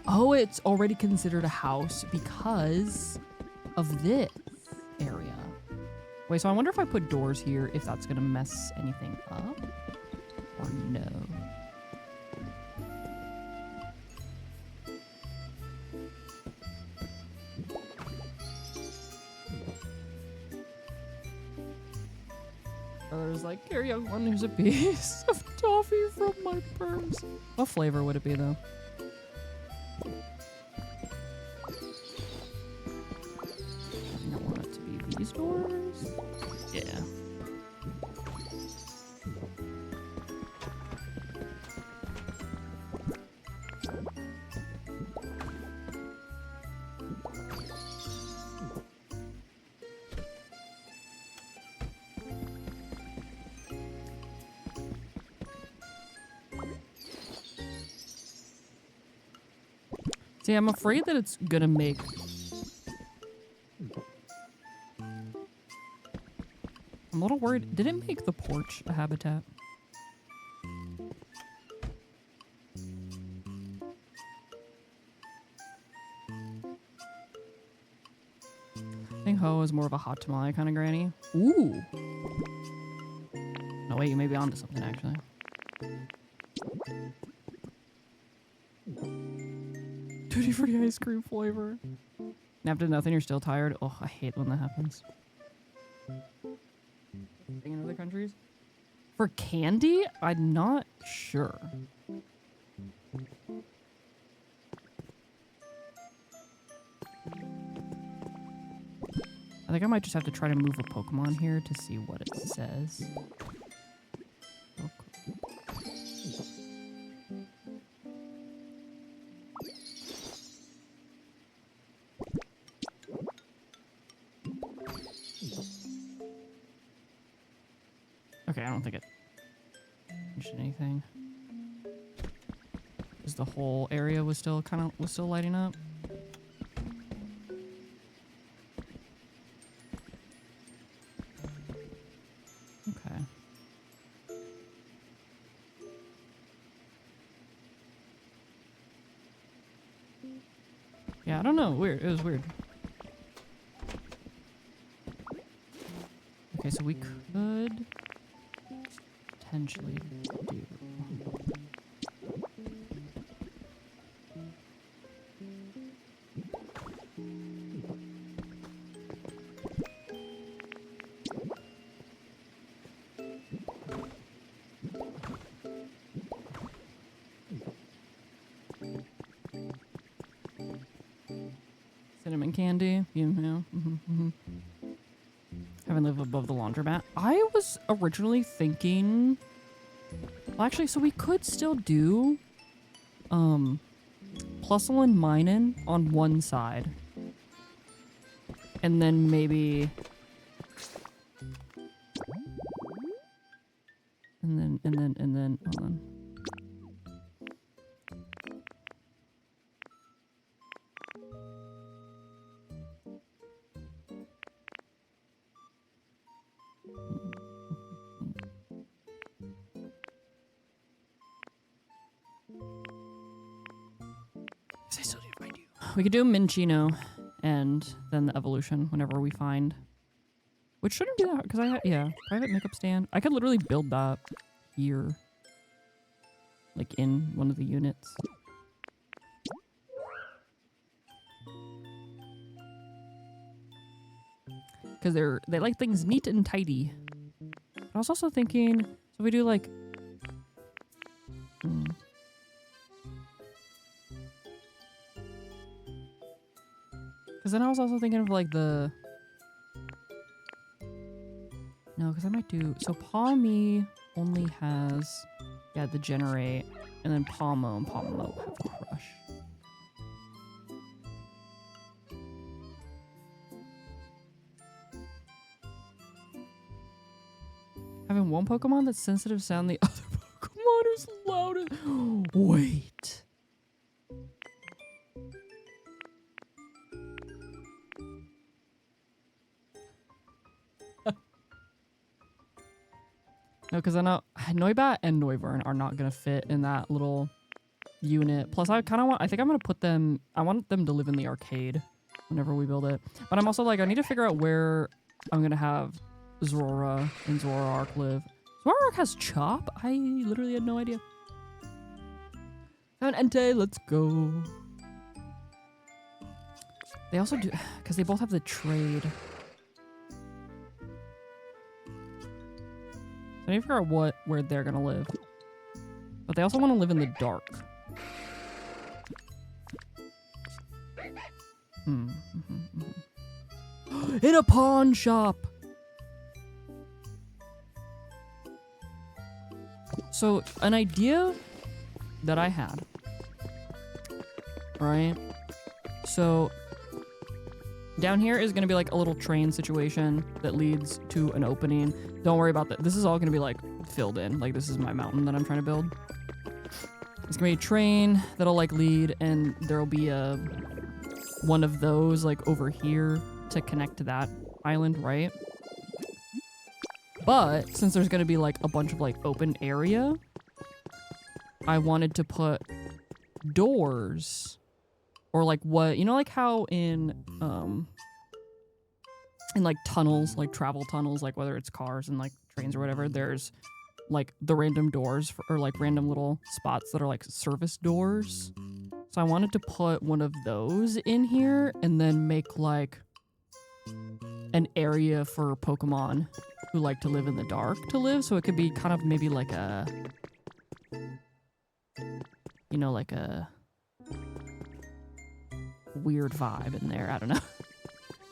Oh, it's already considered a house because of this area. Wait, so I wonder if I put doors here, if that's going to mess anything up? Or no? There's like, here, young one, here's a piece of toffee from my purse. What flavor would it be, though? I don't want it to be these doors. Yeah. See, I'm afraid that it's gonna make... I'm a little worried. Did it make the porch a habitat? I think Ho is more of a hot tamale kind of granny. Ooh! No, wait, you may be onto something, actually. Tutti Frutti ice cream flavor. After nothing, you're still tired. Oh, I hate when that happens. In other countries? For candy? I'm not sure. I think I might just have to try to move a Pokemon here to see what it says. Okay, I don't think it mentioned anything. Because the whole area was still lighting up. Okay. Yeah, I don't know. Weird. It was weird. Okay, so we could potentially do. Cinnamon candy, you know. Having lived above the laundromat. I was originally thinking... Well, actually, so we could still do... Plusle and Minun on one side. And then maybe... And then... Hold on. We could do Minccino and then the evolution whenever we find. Which shouldn't be that hard, because I have, yeah, private makeup stand. I could literally build that here. Like in one of the units. because they like things neat and tidy. But I was also thinking, so we do like, because then I was also thinking of like no, because I might do, so Paw Me only has, yeah, the generate, and then Palmo and Palmo have crush. Having one Pokemon that's sensitive sound, the other Pokemon is louder. Wait. No, because I know Noibat and Noivern are not going to fit in that little unit. Plus, I kind of want, I think I'm going to put them, I want them to live in the arcade whenever we build it. But I'm also like, I need to figure out where I'm going to have Zora and Zoroark live. Zoroark has Chop? I literally had no idea. Found Entei, let's go. They also do, because they both have the trade. I need to figure out where they're gonna live. But they also want to live in the dark. In a pawn shop! So, an idea that I had, right? So, down here is going to be like a little train situation that leads to an opening. Don't worry about that. This is all going to be like filled in. Like this is my mountain that I'm trying to build. It's going to be a train that'll like lead, and there'll be one of those like over here to connect to that island, right? But since there's going to be like a bunch of like open area, I wanted to put doors. Or like what, you know, like how in like tunnels, like travel tunnels, like whether it's cars and like trains or whatever, there's like the random doors or like random little spots that are like service doors. So I wanted to put one of those in here and then make like an area for Pokemon who like to live in the dark to live. So it could be kind of maybe like a, you know, like a weird vibe in there. I don't know.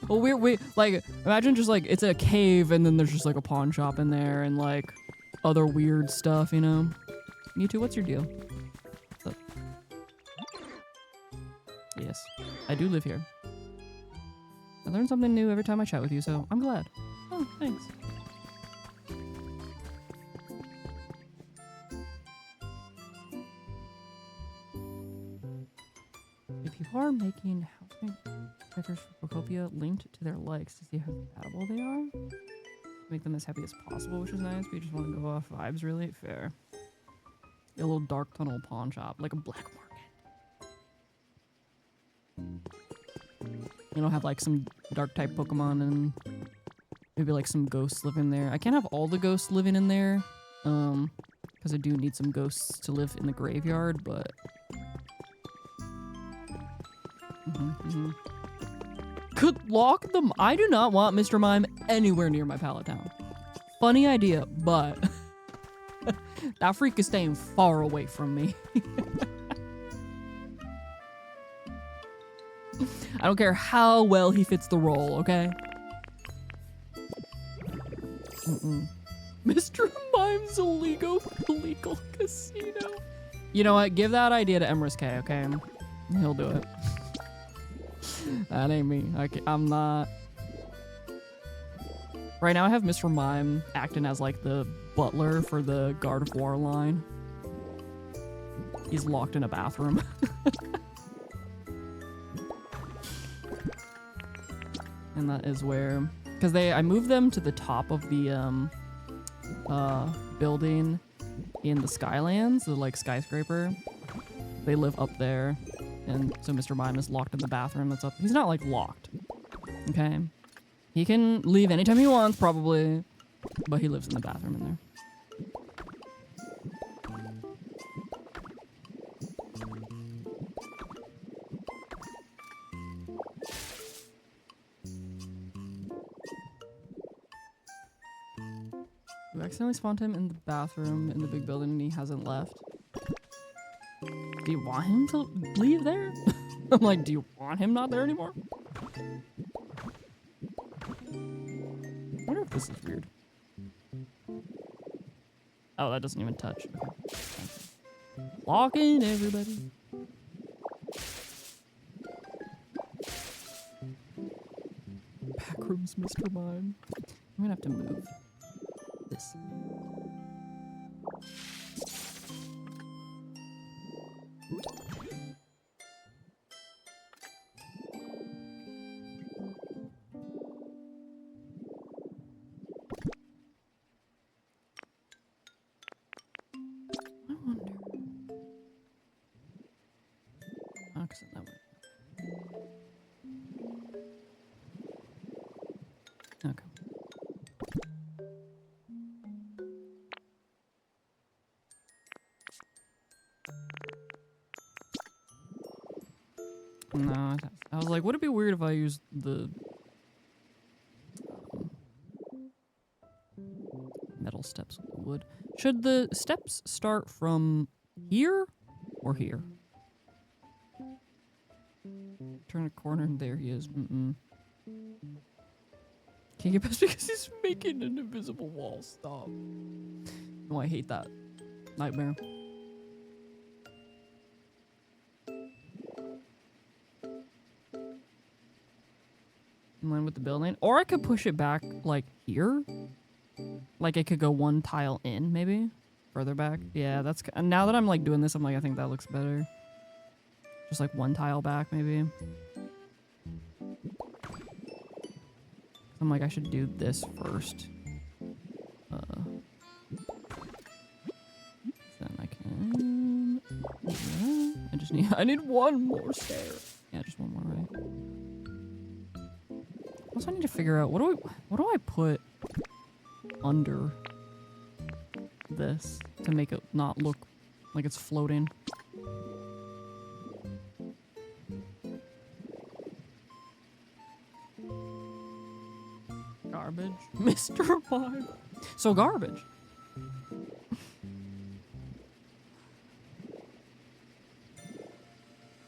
Well, weird, like imagine just like it's a cave and then there's just like a pawn shop in there and like other weird stuff, you know. You two, what's your deal? So, yes, I do live here. I learn something new every time I chat with you, so I'm glad. Oh, thanks. If people are making housing characters for Pokopia linked to their likes to see how compatible they are, make them as happy as possible, which is nice, but you just want to go off vibes, really? Fair. A little dark tunnel pawn shop, like a black market. You know, have like some dark type Pokemon and maybe like some ghosts living there. I can't have all the ghosts living in there, because I do need some ghosts to live in the graveyard, but could lock them. I do not want Mr. Mime anywhere near my pallet town. Funny idea, but that freak is staying far away from me. I don't care how well he fits the role, okay? Mr. Mime's illegal casino. You know what? Give that idea to Emrys K, okay? He'll do it. That ain't me. I'm not. Right now I have Mr. Mime acting as like the butler for the Guard of War line. He's locked in a bathroom. And that is where, because I moved them to the top of the building in the Skylands, the like skyscraper. They live up there. And so Mr. Mime is locked in the bathroom that's up. He's not like locked. Okay. He can leave anytime he wants, probably. But he lives in the bathroom in there. We accidentally spawned him in the bathroom in the big building and he hasn't left. Do you want him to leave there? I'm like, do you want him not there anymore? I wonder if this is weird. Oh, that doesn't even touch. Okay. Lock in, everybody. Backrooms, Mr. Mime. I'm gonna have to move this. I wonder. Oh, 'cause that way. Okay. No, I was like, would it be weird if I used the metal steps with wood? Should the steps start from here or here? Turn a corner and there he is. Mm-mm. Can't get past because he's making an invisible wall. Stop. Oh, I hate that. Nightmare. In line with the building. Or I could push it back, like, here. Like, it could go one tile in, maybe? Further back. Yeah, that's... Now that I'm, like, doing this, I'm like, I think that looks better. Just, like, one tile back, maybe. I'm like, I should do this first. Then I can... Yeah, I need one more stair. Yeah, just one more, right? Also, I need to figure out, what do I put under this to make it not look like it's floating? Garbage. Mr. Mime. So garbage.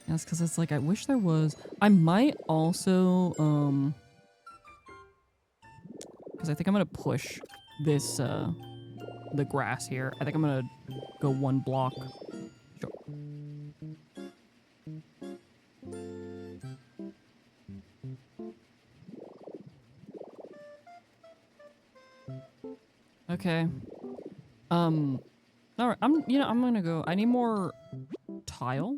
That's because it's like, I wish there was... I might also, because I think I'm going to push this, the grass here. I think I'm going to go one block. Sure. Okay. All right. I'm gonna go. I need more tile.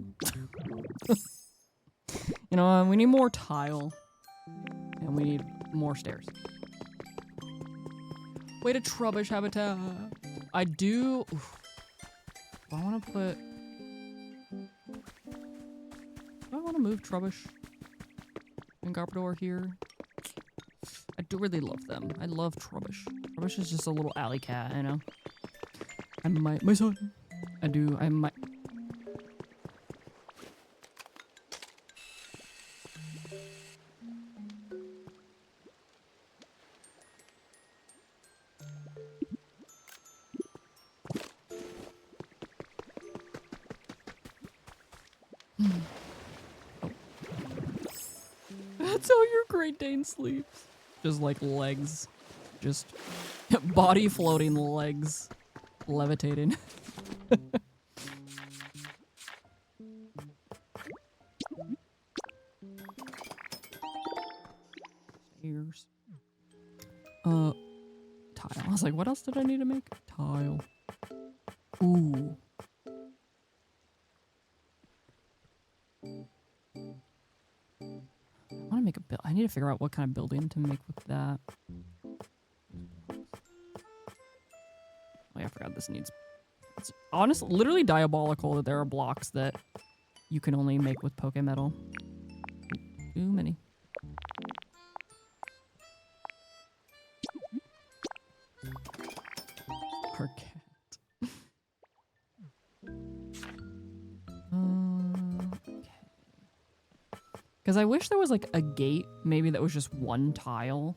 We need more tile, and we need more stairs. Way to Trubbish habitat. I do. Oof. I want to put. Do I want to move Trubbish and Garbodor here? I do really love them. I love Trubbish. Trubbish is just a little alley cat, I know. I might, my son. I might. Oh. That's how your Great Dane sleeps. Just like legs. Just body floating legs. Levitating. Ears. Tile. I was like, what else did I need to make? Tile. Ooh. I want to make a build. I need to figure out what kind of building to make with that. Oh, yeah, I forgot this needs... It's honestly, literally diabolical that there are blocks that you can only make with Poke Metal. Too many. Our cat. Okay. Because I wish there was like a gate, maybe that was just one tile.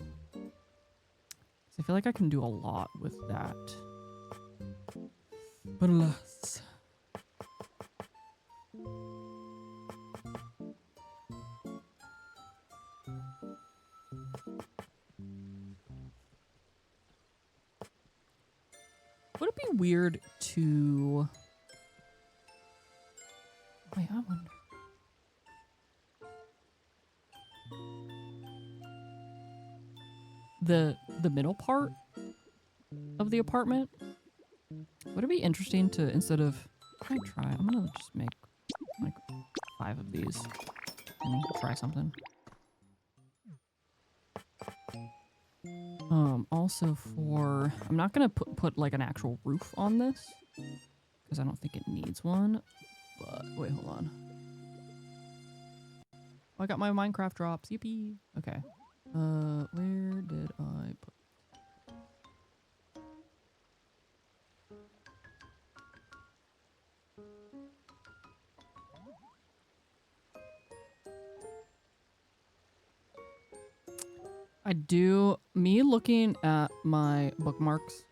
I feel like I can do a lot with that. But alas. Would it be weird to... Wait, I wonder. The middle part of the apartment? Would it be interesting to, instead of... Can I try? I'm gonna just make like 5 of these and try something. Also for... I'm not gonna put like an actual roof on this because I don't think it needs one. But wait, hold on. Oh, I got my Minecraft drops. Yippee. Okay. Where did I put... I do... Me looking at my bookmarks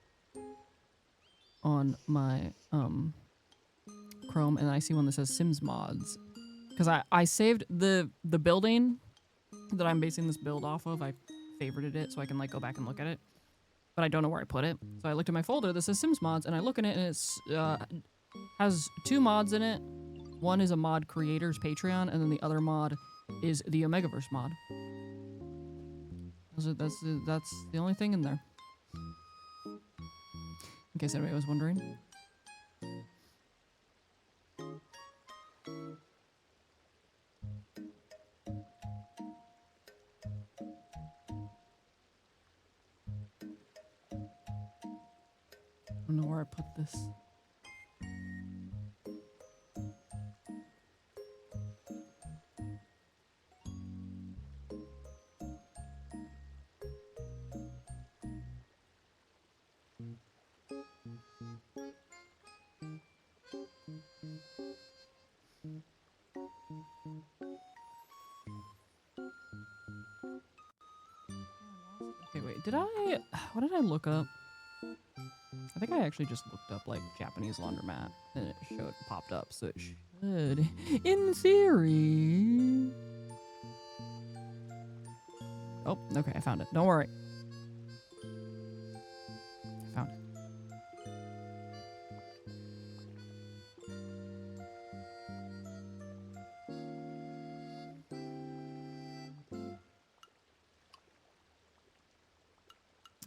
on my Chrome, and I see one that says Sims mods. Because I saved the building that I'm basing this build off of. I favorited it so I can like go back and look at it. But I don't know where I put it. So I looked at my folder that says Sims mods, and I look in it, and it's has 2 mods in it. One is a mod creator's Patreon, and then the other mod is the Omegaverse mod. That's the only thing in there. In case anybody was wondering. I don't know where I put this. Okay, wait, what did I look up? I think I actually just looked up like Japanese laundromat and it popped up, so it should, in theory. Oh, okay, I found it. Don't worry. I found it.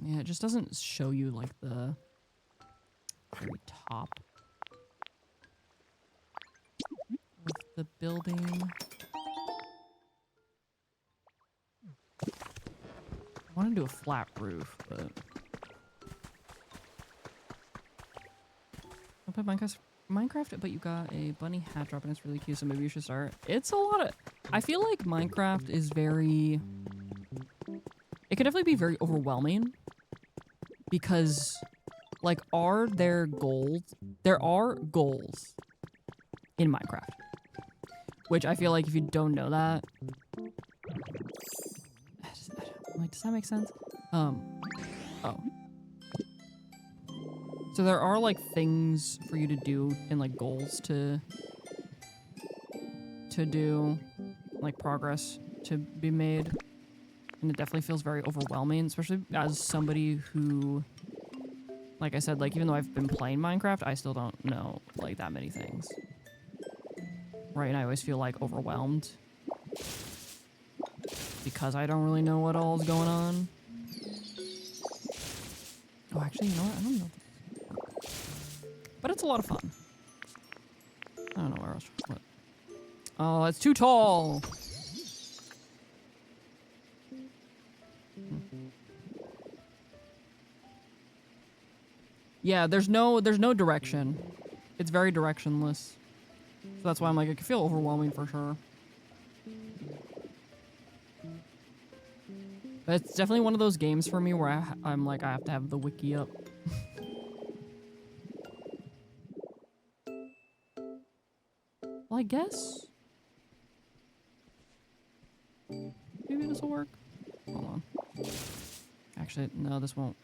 Yeah, it just doesn't show you like the very top of the building. I want to do a flat roof, but I put Minecraft, but you got a bunny hat drop and it's really cute, so maybe you should start. It's a lot of... I feel like Minecraft is very... It can definitely be very overwhelming because, like, are there goals? There are goals in Minecraft, which I feel like if you don't know that, like, does that make sense? Oh. So there are like things for you to do and like goals to do, like progress to be made. And it definitely feels very overwhelming, especially as somebody who, like I said, like even though I've been playing Minecraft, I still don't know like that many things. Right, and I always feel like overwhelmed because I don't really know what all is going on. Oh, actually, you know what? I don't know if this will work. But it's a lot of fun. I don't know where else. What? Oh, it's too tall. Yeah, there's no direction. It's very directionless. So that's why I'm like, it can feel overwhelming for sure. But it's definitely one of those games for me where I'm like, I have to have the wiki up. Well, I guess. Maybe this will work. Hold on. Actually, no, this won't.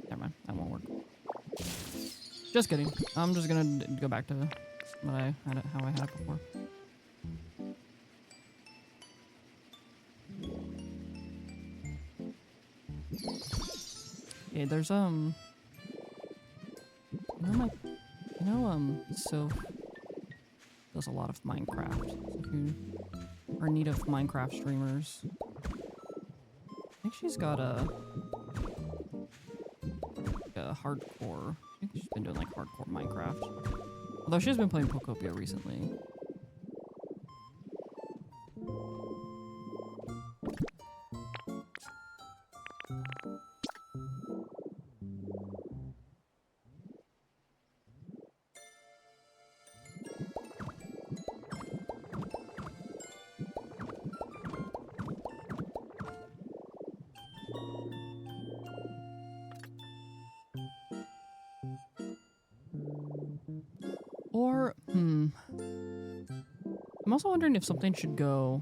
Never mind. That won't work. Just kidding. I'm just gonna go back to what I had it, how I had it before. Yeah, there's so does a lot of Minecraft. So if you are in need of Minecraft streamers, I think she's got a hardcore. I think she's been doing like hardcore Minecraft. Although she's been playing Pokopia recently. Or, I'm also wondering if something should go.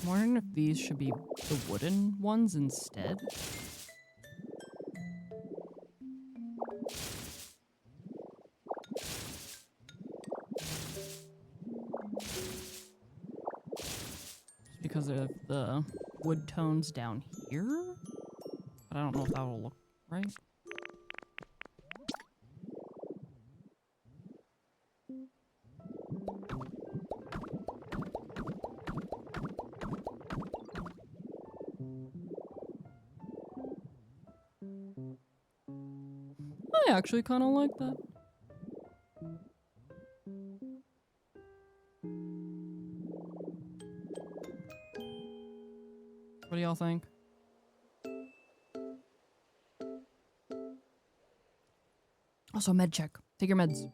I'm wondering if these should be the wooden ones instead. Just because of the wood tones down here. But I don't know if that will look right. I actually kind of like that. What do y'all think? Also, med check. Take your meds.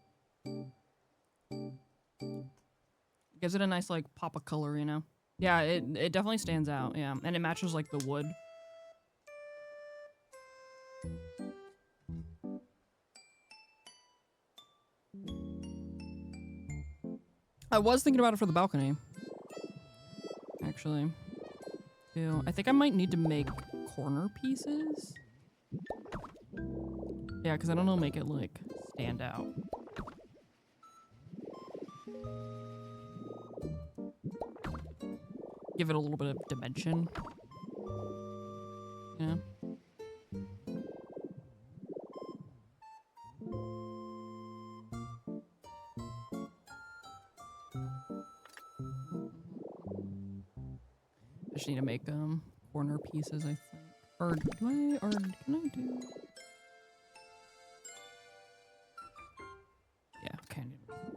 Gives it a nice, like, pop of color, you know? Yeah, it definitely stands out, yeah. And it matches, like, the wood. I was thinking about it for the balcony. Actually. Too. I think I might need to make corner pieces. Yeah, because I don't know, make it, like, stand out. Give it a little bit of dimension. Yeah. I just need to make corner pieces, I think. Or can I do? Yeah, okay, I need to make corner piece.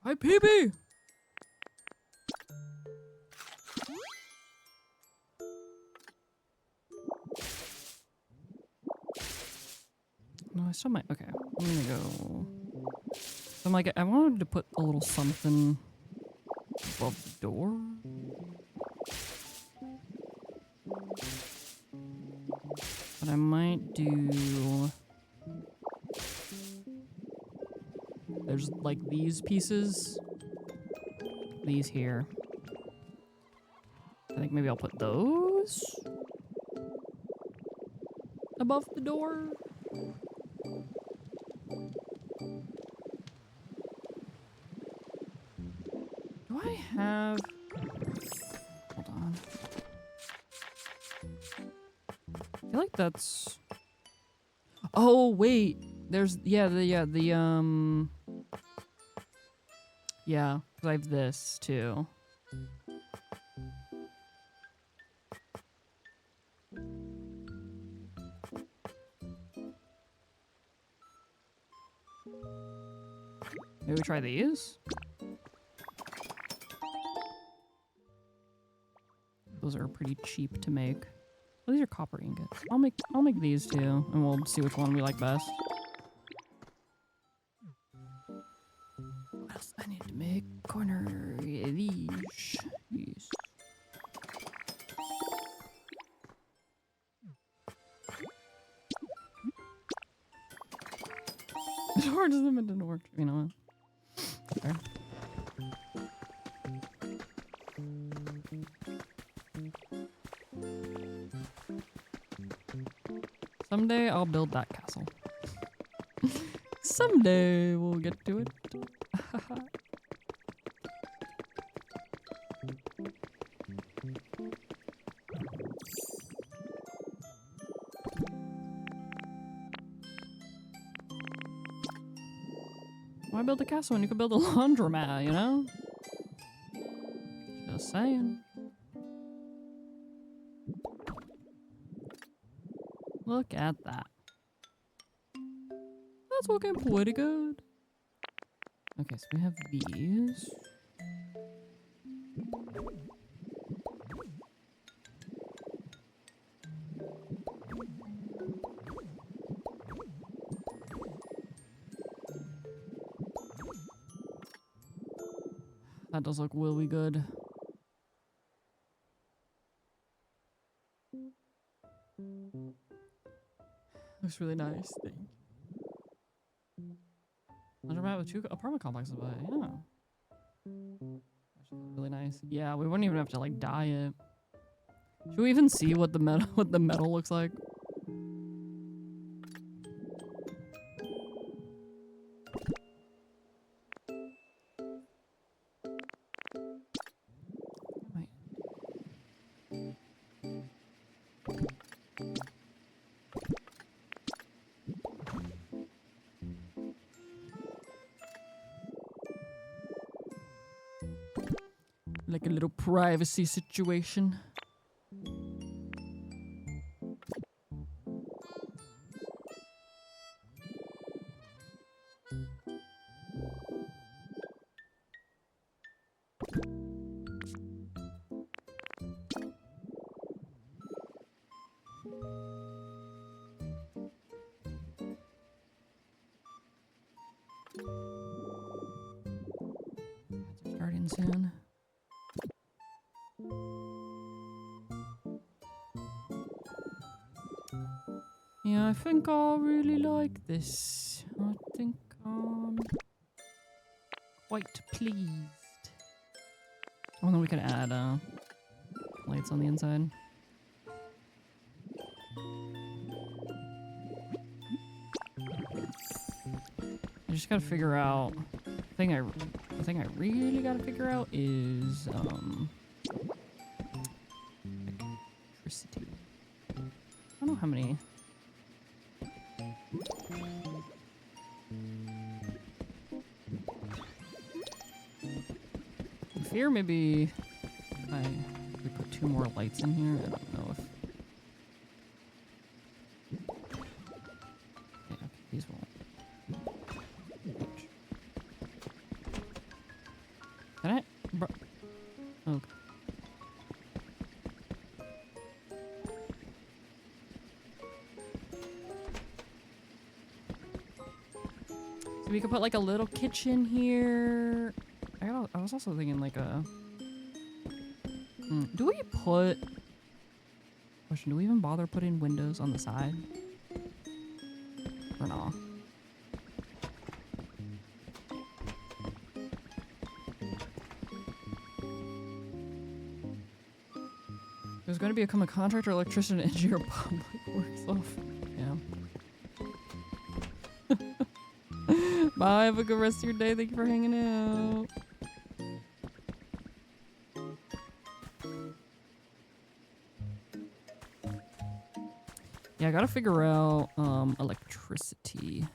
Hi, PB! No, I still might. Okay, I'm gonna go. So I'm like, I wanted to put a little something above the door. But I might do There's like these pieces. These here. I think maybe I'll put those above the door. Do I have... Hold on. I feel like that's... Oh, wait. There's... Yeah, yeah, 'cause I have this, too. Maybe we try these? Those are pretty cheap to make. Oh, these are copper ingots. I'll make these too, and we'll see which one we like best. What else I need to make? Corner these. These. The door didn't work. You know what? There. Someday I'll build that castle. Someday we'll get to it. Why build a castle when you could build a laundromat, you know? Just saying. Look at that. That's looking pretty good. Okay, so we have these. That does look really good. Looks really nice. Thank you. Laundromat with 2 apartment complexes, but yeah. Actually, really nice. Yeah, we wouldn't even have to like dye it. Should we even see what the metal looks like? Like a little privacy situation. Starting soon. Yeah, I think I'll really like this. I think I'm quite pleased. Oh, and then we can add lights on the inside. I just gotta figure out. The thing I really gotta figure out is electricity. I don't know how many. I fear maybe we put 2 more lights in here. I don't know if. Yeah, okay, these won't. Can I? Okay. So we could put like a little kitchen here. I was also thinking like a... do we put... Question, do we even bother putting windows on the side? Or not? There's going to become a contractor, electrician, engineer, public works off. Yeah. Bye. Have a good rest of your day. Thank you for hanging out. Yeah, I gotta figure out electricity.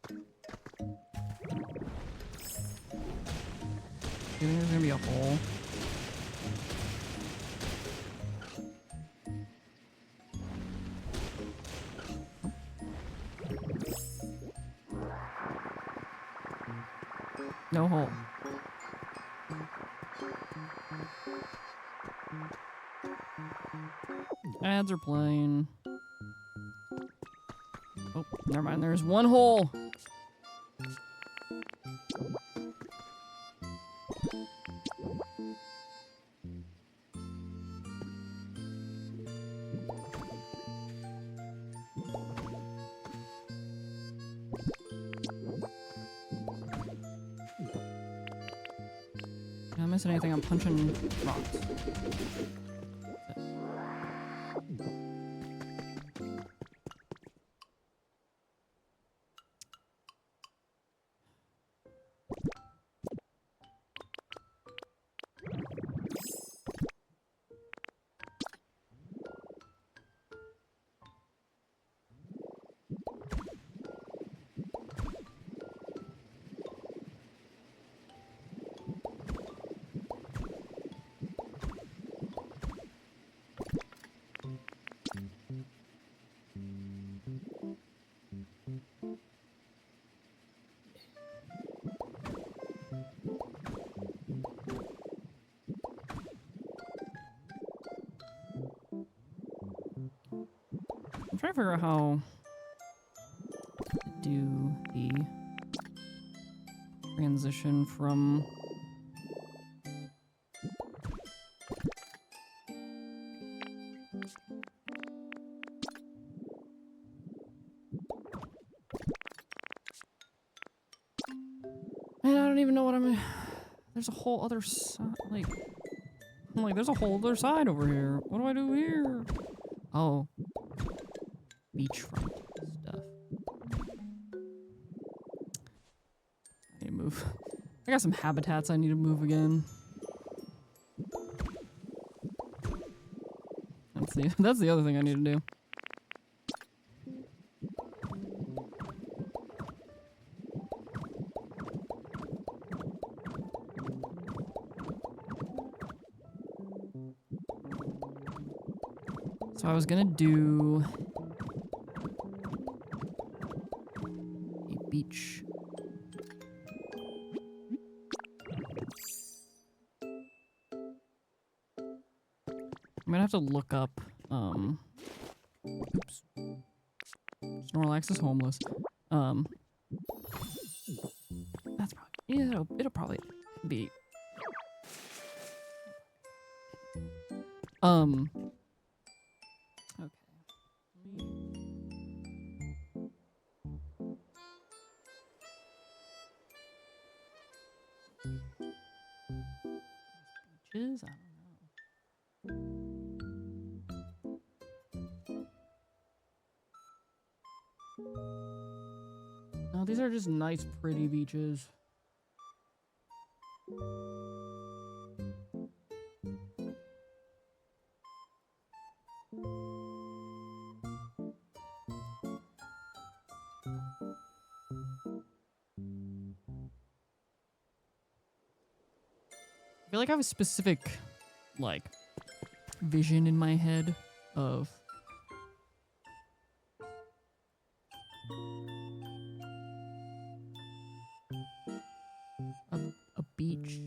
Do you think there's gonna be a hole? No hole. Ads are playing. Oh, never mind. There's one hole. Did I miss anything? I'm punching rocks. I'm trying to figure out how to do the transition from Man, I don't even know what I'm. There's a whole other side. Like, I'm like, there's a whole other side over here. What do I do here? Oh, beachfront stuff. I need to move. I got some habitats I need to move again. That's the other thing I need to do. So I was gonna do a beach. I'm gonna have to look up, oops. Snorlax is homeless. That's probably, yeah, it'll probably be, okay. Beaches? I don't know. No, these are just nice, pretty beaches. I feel like I have a specific, like, vision in my head of a beach.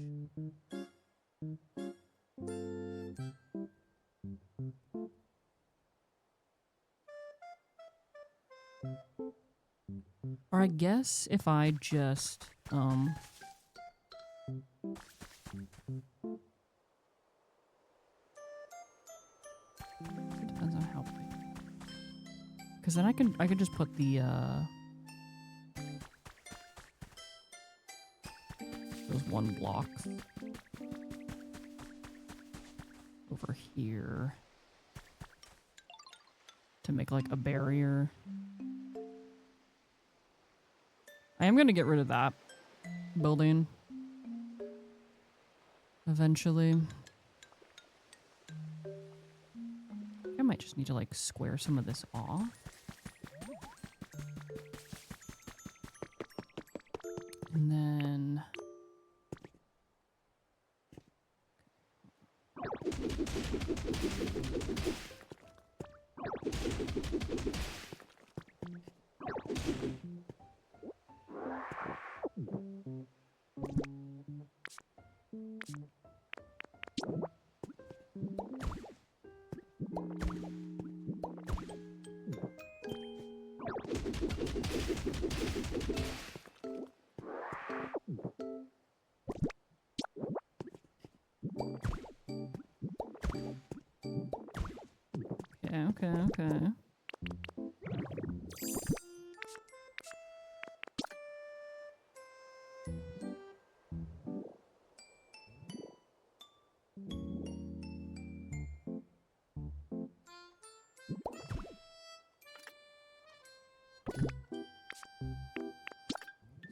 Or I guess if I just, it depends on how big. Because then I could just put the, those one blocks over here. to make like a barrier. I am gonna get rid of that building eventually. I might just need to like square some of this off. And then okay.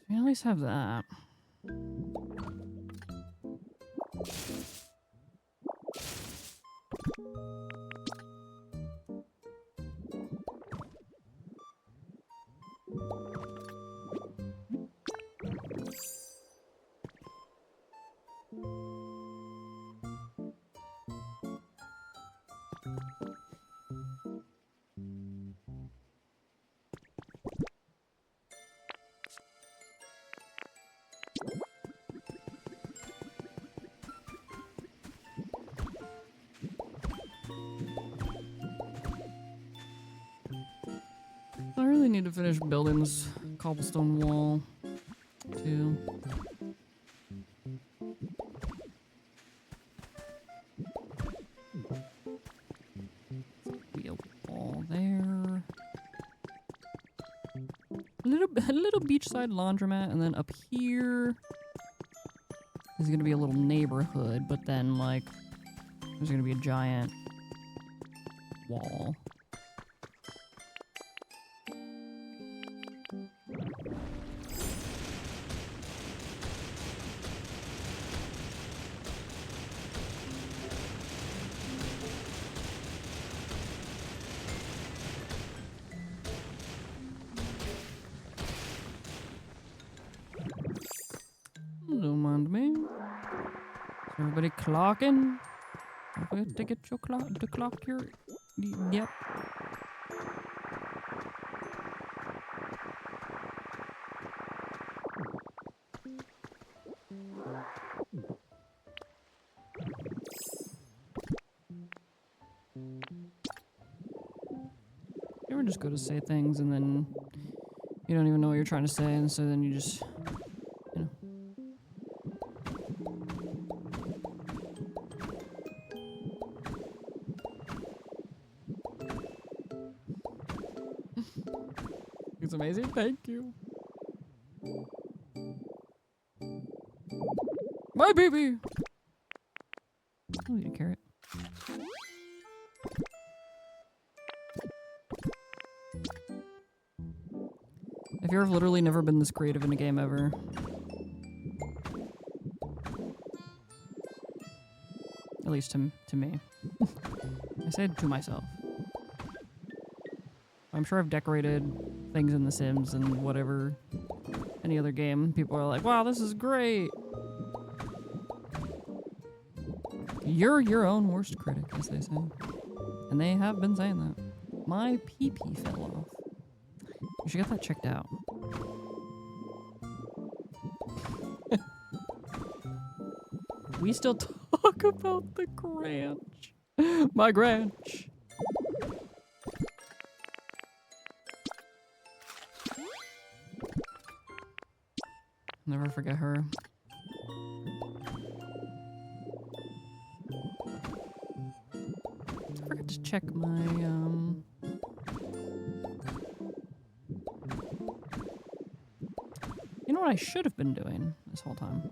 We at least have that. I really need to finish building this cobblestone wall, too. Be a wall there. A little beachside laundromat, and then up here is gonna be a little neighborhood, but then like there's gonna be a giant wall. Don't mind me. Is everybody clocking? Don't forget to get your clock to clock your. Yep. You ever just go to say things and then you don't even know what you're trying to say, and so then you just, you know. It's amazing. Thank you. My baby. I'll eat a carrot. If you've literally never been this creative in a game ever. At least to me. I said to myself. I'm sure I've decorated things in The Sims and whatever, any other game. People are like, wow, this is great. You're your own worst critic, as they say. And they have been saying that. My pee-pee fell off. You should get that checked out. We still talk about the Granch. My Granch. Never forget her. I forgot to check my, You know what I should have been doing this whole time?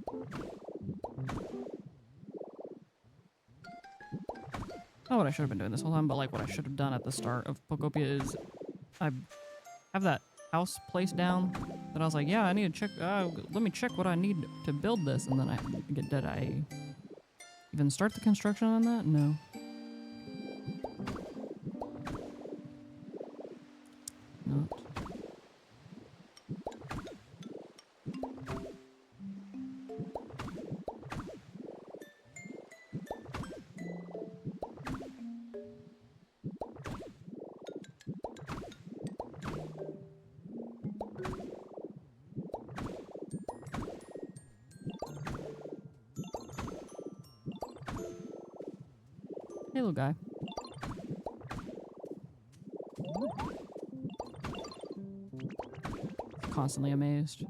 not what I should have been doing this whole time, but like what I should have done at the start of Pokopia is I have that house place down that I was like, yeah, I need to check, let me check what I need to build this. And then did I even start the construction on that? No. Not. Hey, little guy. Constantly amazed.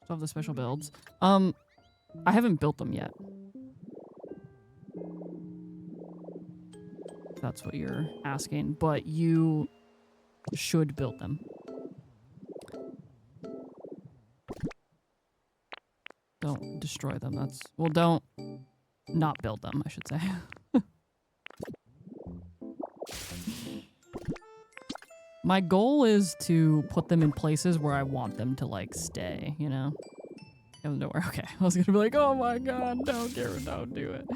Still have the special builds. I haven't built them yet. If that's what you're asking, but you should build them. Don't destroy them. That's, well, don't not build them, I should say. My goal is to put them in places where I want them to like stay, you know? Nowhere. Okay, I was gonna be like, oh my god, don't do it.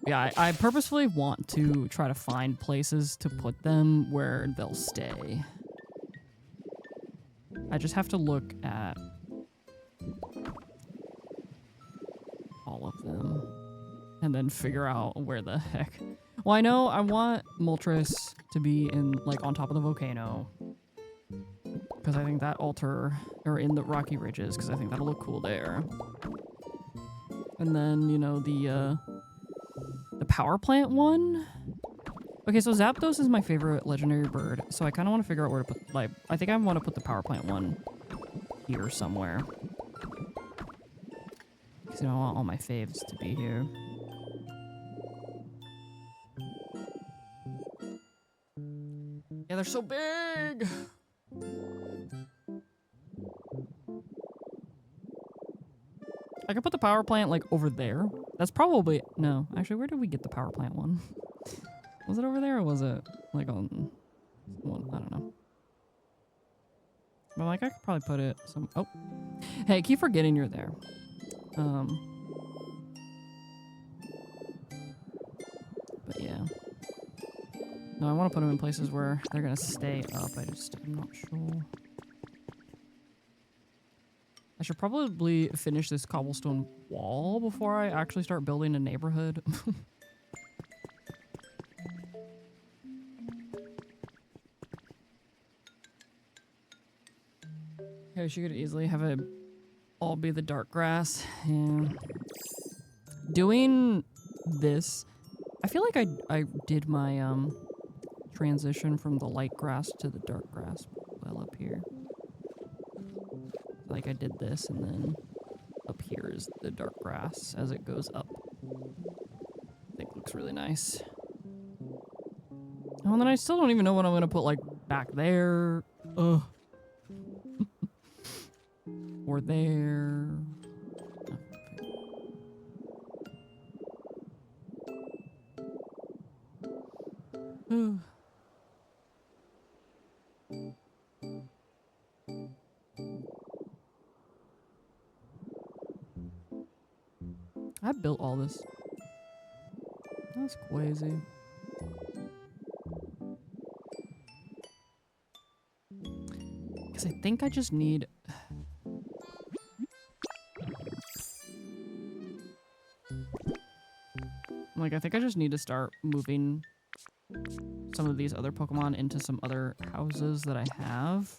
Yeah, I purposefully want to try to find places to put them where they'll stay. I just have to look at all of them and then figure out where the heck. Well, I know I want Moltres to be in like on top of the volcano because I think that or in the Rocky Ridges because I think that'll look cool there. And then, you know, the power plant one. Okay, so Zapdos is my favorite legendary bird, so I kind of want to figure out where to put, like, I think I want to put the power plant one here somewhere. Because, you know, I want all my faves to be here. Yeah, they're so big! I could put the power plant, like, over there. That's probably... No. Actually, where did we get the power plant one? Was it over there, or was it, like, on... Well, I don't know. But, like, I could probably put it some... Oh. Hey, keep forgetting you're there. But, yeah. No, I want to put them in places where they're gonna stay up. I'm not sure. I should probably finish this cobblestone wall before I actually start building a neighborhood. Okay, she could easily have it all be the dark grass. Yeah. Doing this, I feel like I did my transition from the light grass to the dark grass well up here. Like I did this, and then up here is the dark grass as it goes up. I think it looks really nice. Oh, and then I still don't even know what I'm gonna put like back there. Ugh. Or there. Oh, I built all this. That's crazy. Because I think I just need... Like, I think I just need to start moving some of these other Pokemon into some other houses that I have.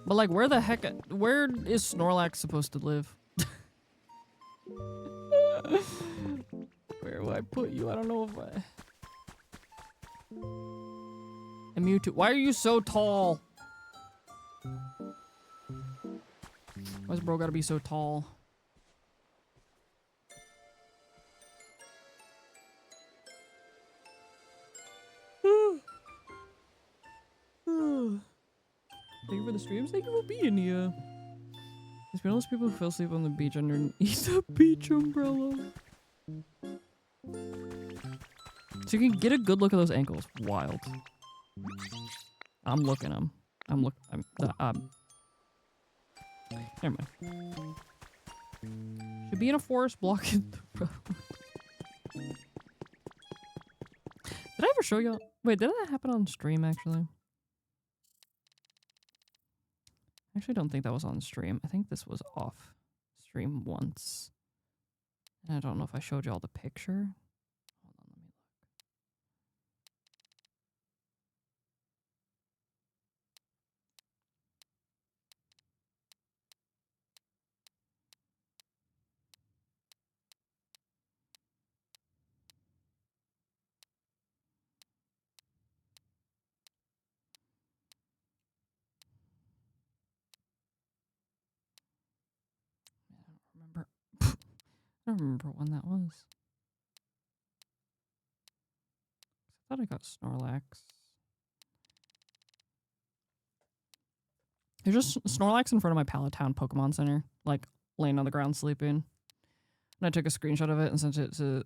But, like, where the heck... Where is Snorlax supposed to live? Where will I put you? I don't know if I... And Mewtwo. Why are you so tall? Why's bro gotta be so tall? Thank you for the streams. Thank you for being here. There's been all those people who fell asleep on the beach underneath the beach umbrella. So you can get a good look at those ankles. Wild. I'm looking them. Never mind. Should be in a forest blocking the road. Did I ever show y'all? Wait, did that happen on stream actually? I actually don't think that was on stream. I think this was off stream once. And I don't know if I showed y'all the picture. Hold on, let me look. Man, I don't remember when that was. I thought I got Snorlax. There's just Snorlax in front of my Palatown Pokemon Center, like laying on the ground sleeping. And I took a screenshot of it and sent it to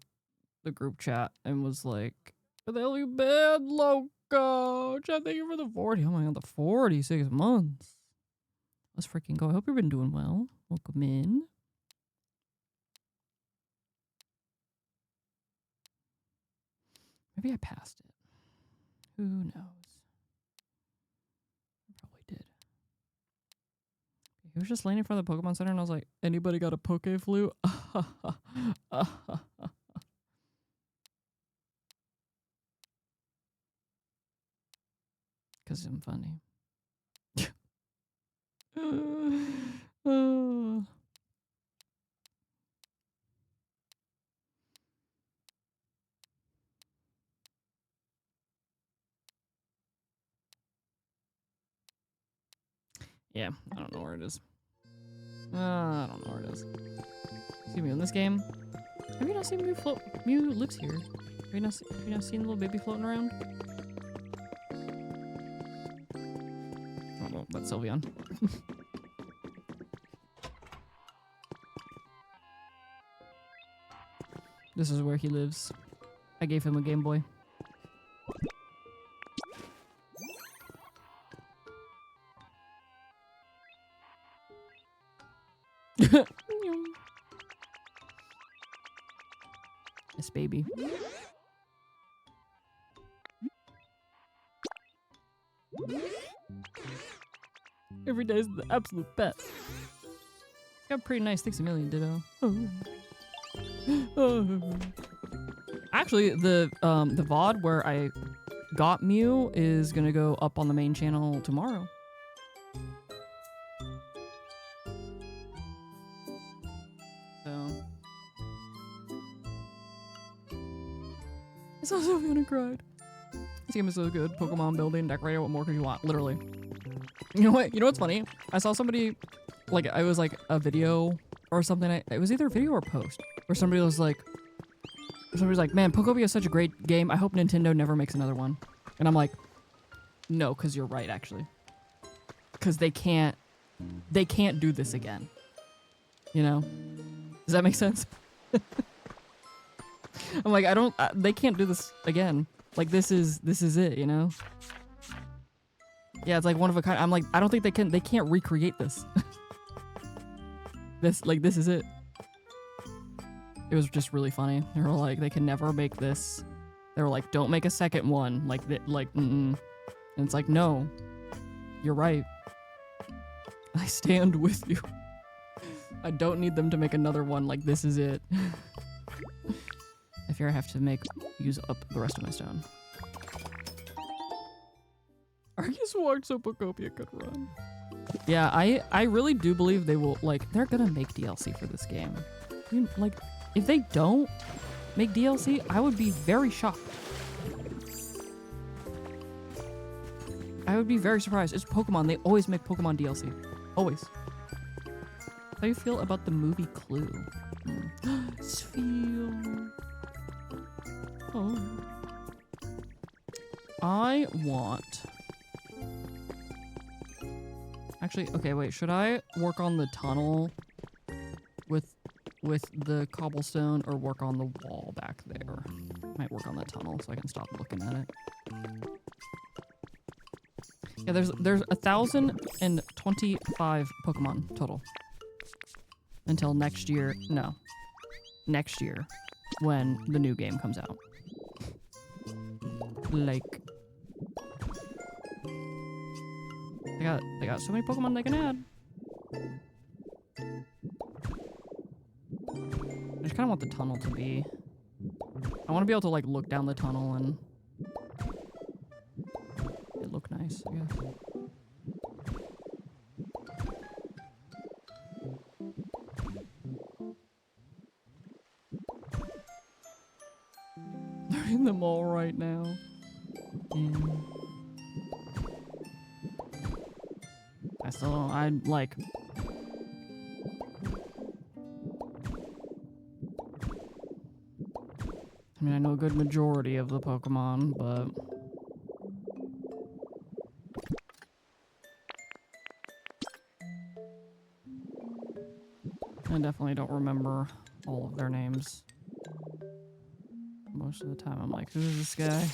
the group chat and was like, "Where the hell you been, Loco? Chat, thank you for the 40. Oh my god, the 46 months. Let's freaking go. I hope you've been doing well. Welcome in. Maybe I passed it. Who knows? I probably did. He was just laying in front of the Pokemon Center and I was like, anybody got a Poke Flu? Because I'm funny. Yeah, I don't know where it is. I don't know where it is. Excuse me, in this game, have you not seen Mew float? Mew lives here. Have you not seen the little baby floating around? Oh no, that's Sylveon. This is where he lives. I gave him a Game Boy. Yes, baby. Every day is the absolute best. Got pretty nice 6 million ditto. Oh. Oh. Actually, the VOD where I got Mew is gonna go up on the main channel tomorrow. So it's also gonna cried. This game is so good. Pokemon building, decorating, what more could you want? Literally. You know what? You know what's funny? I saw somebody, like, I was like a video or something. It was either a video or a post where somebody was like, man, Pokopia is such a great game. I hope Nintendo never makes another one. And I'm like, no, because you're right, actually. Because they can't do this again. You know? Does that make sense? I'm like, they can't do this again. Like, this is it, you know? Yeah, it's like one of a kind. I'm like, I don't think they can't recreate this. This is it. It was just really funny. They were like, they can never make this. They were like, don't make a second one. Like, and it's like, no, you're right. I stand with you. I don't need them to make another one. Like, this is it. I fear I have to use up the rest of my stone. Arceus walked so Pokopia could run. Yeah, I really do believe they will, like, they're gonna make DLC for this game. Like, if they don't make DLC, I would be very shocked. I would be very surprised. It's Pokemon. They always make Pokemon DLC. Always. How do you feel about the movie Clue? Sphere. Oh. I want Actually, okay, wait. Should I work on the tunnel with the cobblestone or work on the wall back there? Might work on the tunnel so I can stop looking at it. Yeah, there's 1,025 Pokemon total. Until next year. No. Next year. When the new game comes out. Like... They got so many Pokemon they can add. I just kind of want the tunnel to be... I want to be able to like look down the tunnel and... it look nice, I guess. Learning them all right now. And I still don't, I like... I mean, I know a good majority of the Pokemon, but... I definitely don't remember all of their names. Most of the time I'm like, who's this guy?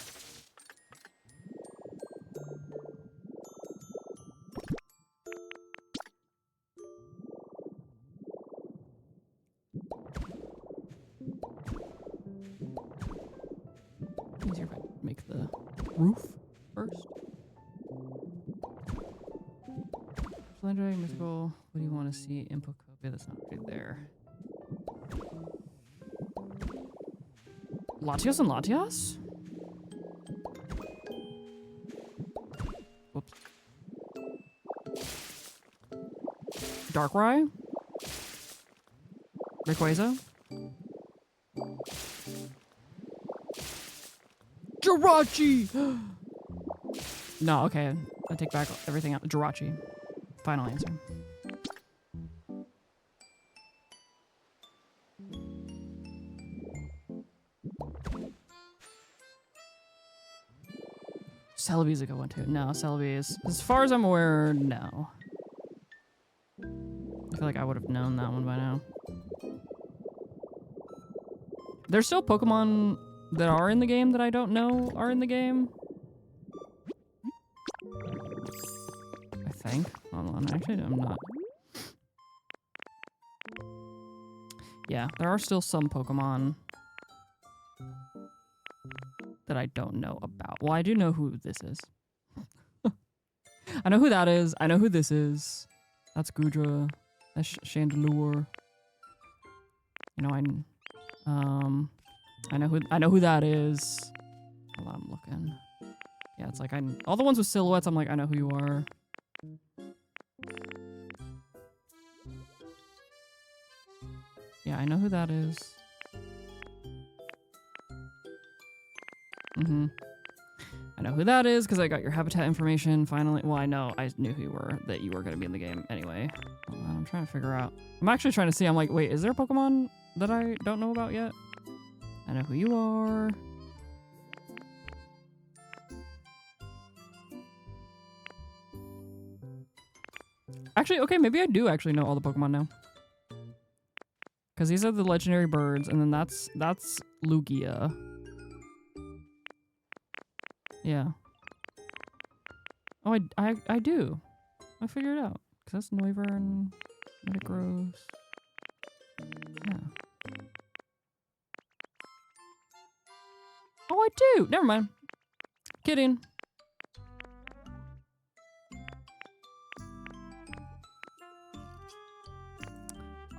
Easier if I make the roof first. Legendary, mythical, what do you want to see in Pokopia that's not right there? Latios and Latias? Whoops. Darkrai? Rayquaza? Jirachi! No, okay. I take back everything out. Jirachi. Final answer. Celebi's a good one too. No, Celebi's. As far as I'm aware, no. I feel like I would have known that one by now. There's still Pokemon that are in the game that I don't know are in the game. I think. Hold on, actually, I'm not. Yeah, there are still some Pokemon that I don't know about. Well, I do know who this is. I know who that is. I know who this is. That's Gudra. That's Chandelure. You know, I know who that is. Hold on, I'm looking. Yeah, it's like all the ones with silhouettes, I'm like, I know who you are. Yeah, I know who that is. Mm-hmm. I know who that is because I got your habitat information finally. Well, I knew who you were, that you were going to be in the game anyway. Hold on, I'm trying to figure out. I'm actually trying to see. I'm like, wait, is there a Pokemon that I don't know about yet? I know who you are. Actually, okay, maybe I do actually know all the Pokemon now. Because these are the legendary birds, and then that's Lugia. Yeah. Oh, I do. I figured it out. Because that's Noivern, Metagross. Yeah. Oh, I do! Never mind. Kidding.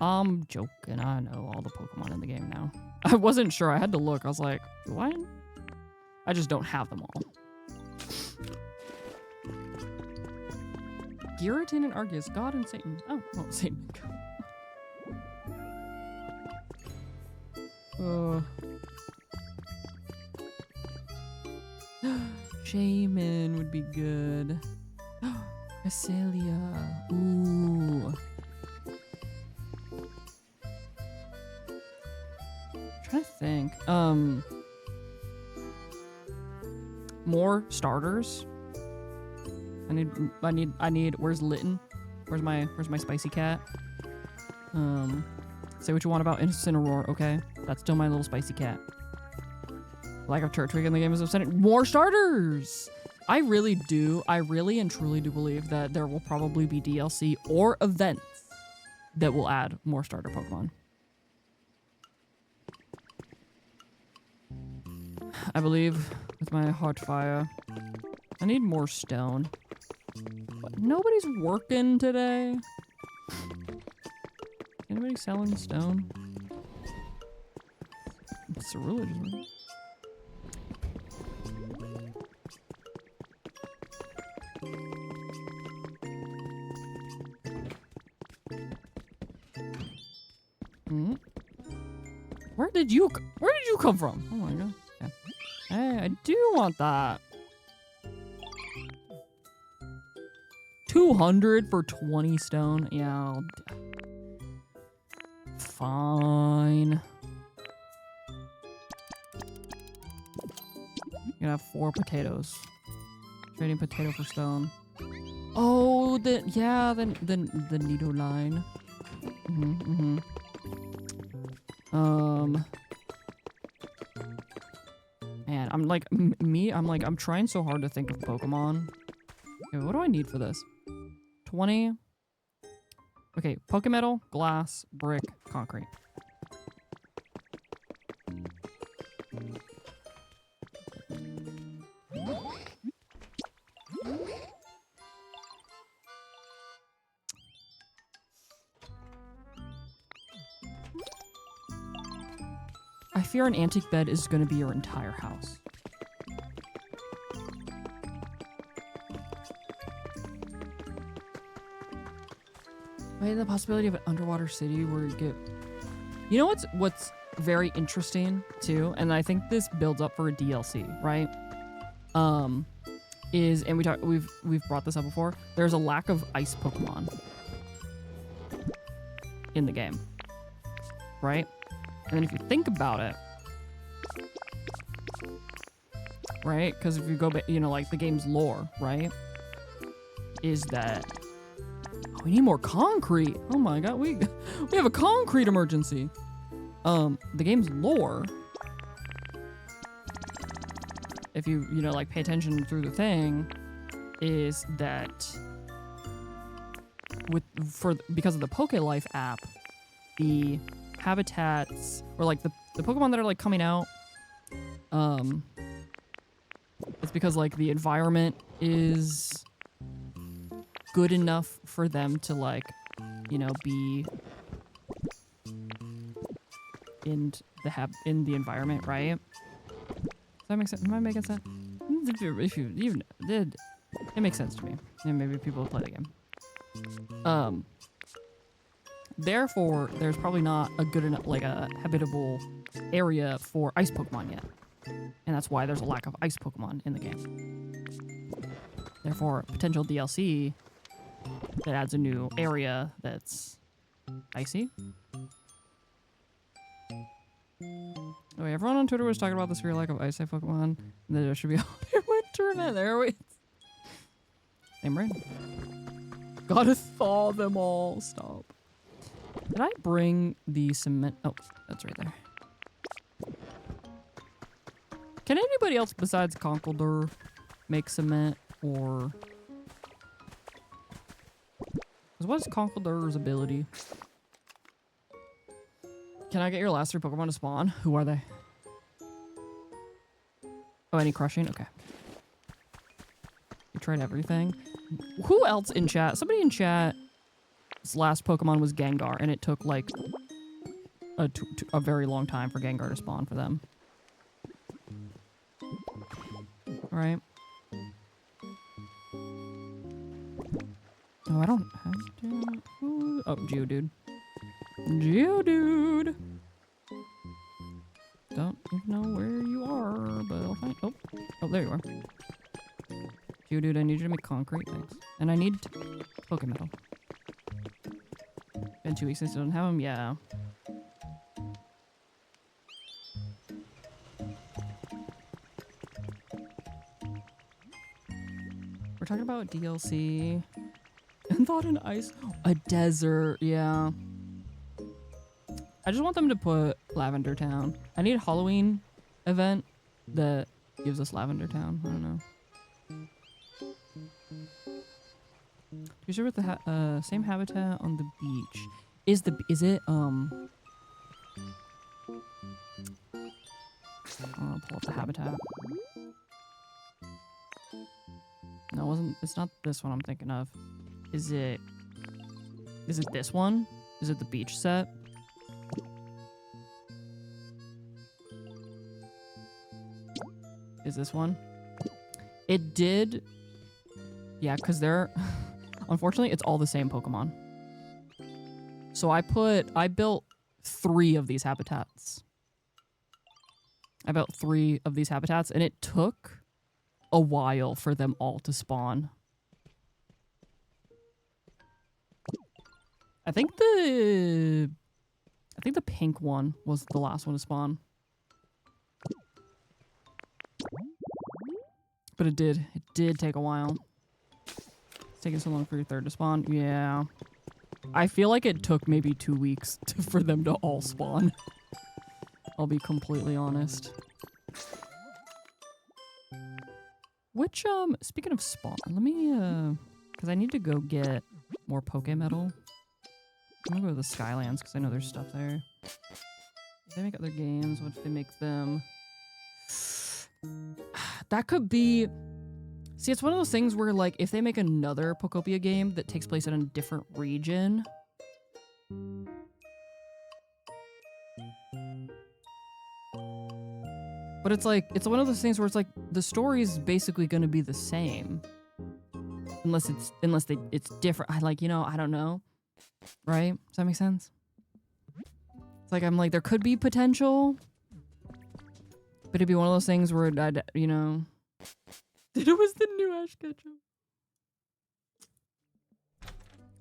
I'm joking. I know all the Pokemon in the game now. I wasn't sure. I had to look. I was like, do I? I just don't have them all. Giratina and Arceus, God and Satan. Oh, well, Satan. Shaman would be good. Cresselia. Ooh. Trying to think. More starters. I need. Where's Litten? Where's my spicy cat? Say what you want about Incineroar, okay? That's still my little spicy cat. Lack of Turtwig in the game is upsetting. More starters! I really and truly do believe that there will probably be DLC or events that will add more starter Pokemon. I believe with my hot fire. I need more stone. But nobody's working today. Anybody selling stone? It's a religion. Mm-hmm. Where did you come from? Oh my god. Yeah. Hey, I do want that. 200 for 20 stone. Yeah, fine. You're gonna have 4 potatoes. Trading potato for stone. Oh, the needle line. Man, I'm like I'm trying so hard to think of Pokemon. Okay, what do I need for this? 20. Okay, Pokemetal, glass, brick, concrete. I fear an antique bed is going to be your entire house. Wait, the possibility of an underwater city where you get... You know what's very interesting too, and I think this builds up for a DLC, right? Is, and we've brought this up before, there's a lack of ice Pokemon in the game, right? And then if you think about it, right? Because if you go back, you know, like the game's lore, right? Is that we need more concrete. Oh my god, we have a concrete emergency. The game's lore, if you know, like pay attention through the thing, is that because of the PokeLife app, the habitats, or like the Pokemon that are like coming out, it's because like the environment is good enough for them to, like, you know, be in the environment, right? Does that make sense? Am I making sense? If you even did, it makes sense to me. And maybe people will play the game. Therefore, there's probably not a good enough, like a habitable area for ice Pokemon yet. And that's why there's a lack of ice Pokemon in the game. Therefore, potential DLC that adds a new area that's icy. Oh, wait, everyone on Twitter was talking about the severe lack of ice type Pokemon. And there should be a winter event. There we... Same brain. Gotta thaw them all. Stop. Did I bring the cement? Oh, that's right there. Can anybody else besides Conkeldurr make cement, or... What is Conkeldurr's ability? Can I get your last 3 Pokemon to spawn? Who are they? Oh, any crushing? Okay. You tried everything. Who else in chat? Somebody in chat's last Pokemon was Gengar, and it took like a very long time for Gengar to spawn for them. Right? Oh, I don't have to... Oh, Geodude. Geodude! Don't even know where you are, but I'll find... Oh, there you are. Geodude, I need you to make concrete, thanks. And I need Pokemetal. Been 2 weeks since I don't have them? Yeah. We're talking about DLC... thought in ice. A desert, yeah. I just want them to put Lavender Town. I need a Halloween event that gives us Lavender Town. I don't know. You sure with the same habitat on the beach? Is it I'll pull up the habitat. No, it's not this one I'm thinking of. Is it this one? Is it the beach set? Is this one? It did. Yeah, because they're unfortunately it's all the same Pokemon. So I built 3 of these habitats. I built 3 of these habitats and it took a while for them all to spawn. I think the pink one was the last one to spawn. But it did take a while. It's taking so long for your 3rd to spawn. Yeah. I feel like it took maybe 2 weeks for them to all spawn. I'll be completely honest. Which, speaking of spawn, let me, because I need to go get more Poke Metal. I'm gonna go to the Skylands because I know there's stuff there. If they make other games, what if they make them? That could be... See, it's one of those things where, like, if they make another Pokopia game that takes place in a different region... But it's like, it's one of those things where it's like, the story is basically going to be the same. Unless it's different. I like, you know, I don't know. Right? Does that make sense? It's like, I'm like, there could be potential. But it'd be one of those things where I'd, you know. It was the new Ash Ketchum.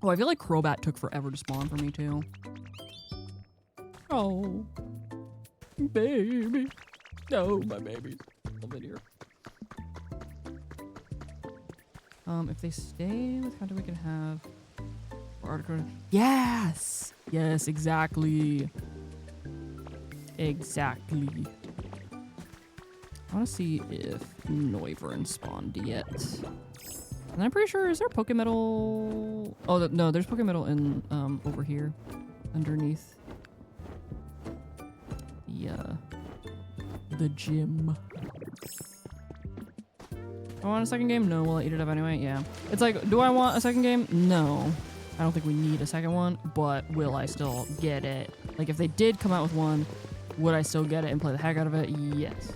Oh, I feel like Crobat took forever to spawn for me too. Oh. Baby. No, my babies. Come in here. If they stay with Hunter, we can have Article. Yes! Yes, exactly. Exactly. I want to see if Noivern spawned yet. And I'm pretty sure, is there Pokemetal? Oh, no, there's Pokemetal in, over here. Underneath. The gym. Do I want a second game? No, will I eat it up anyway? Yeah. It's like, do I want a second game? No. I don't think we need a second one, but will I still get it? Like, if they did come out with one, would I still get it and play the heck out of it? Yes.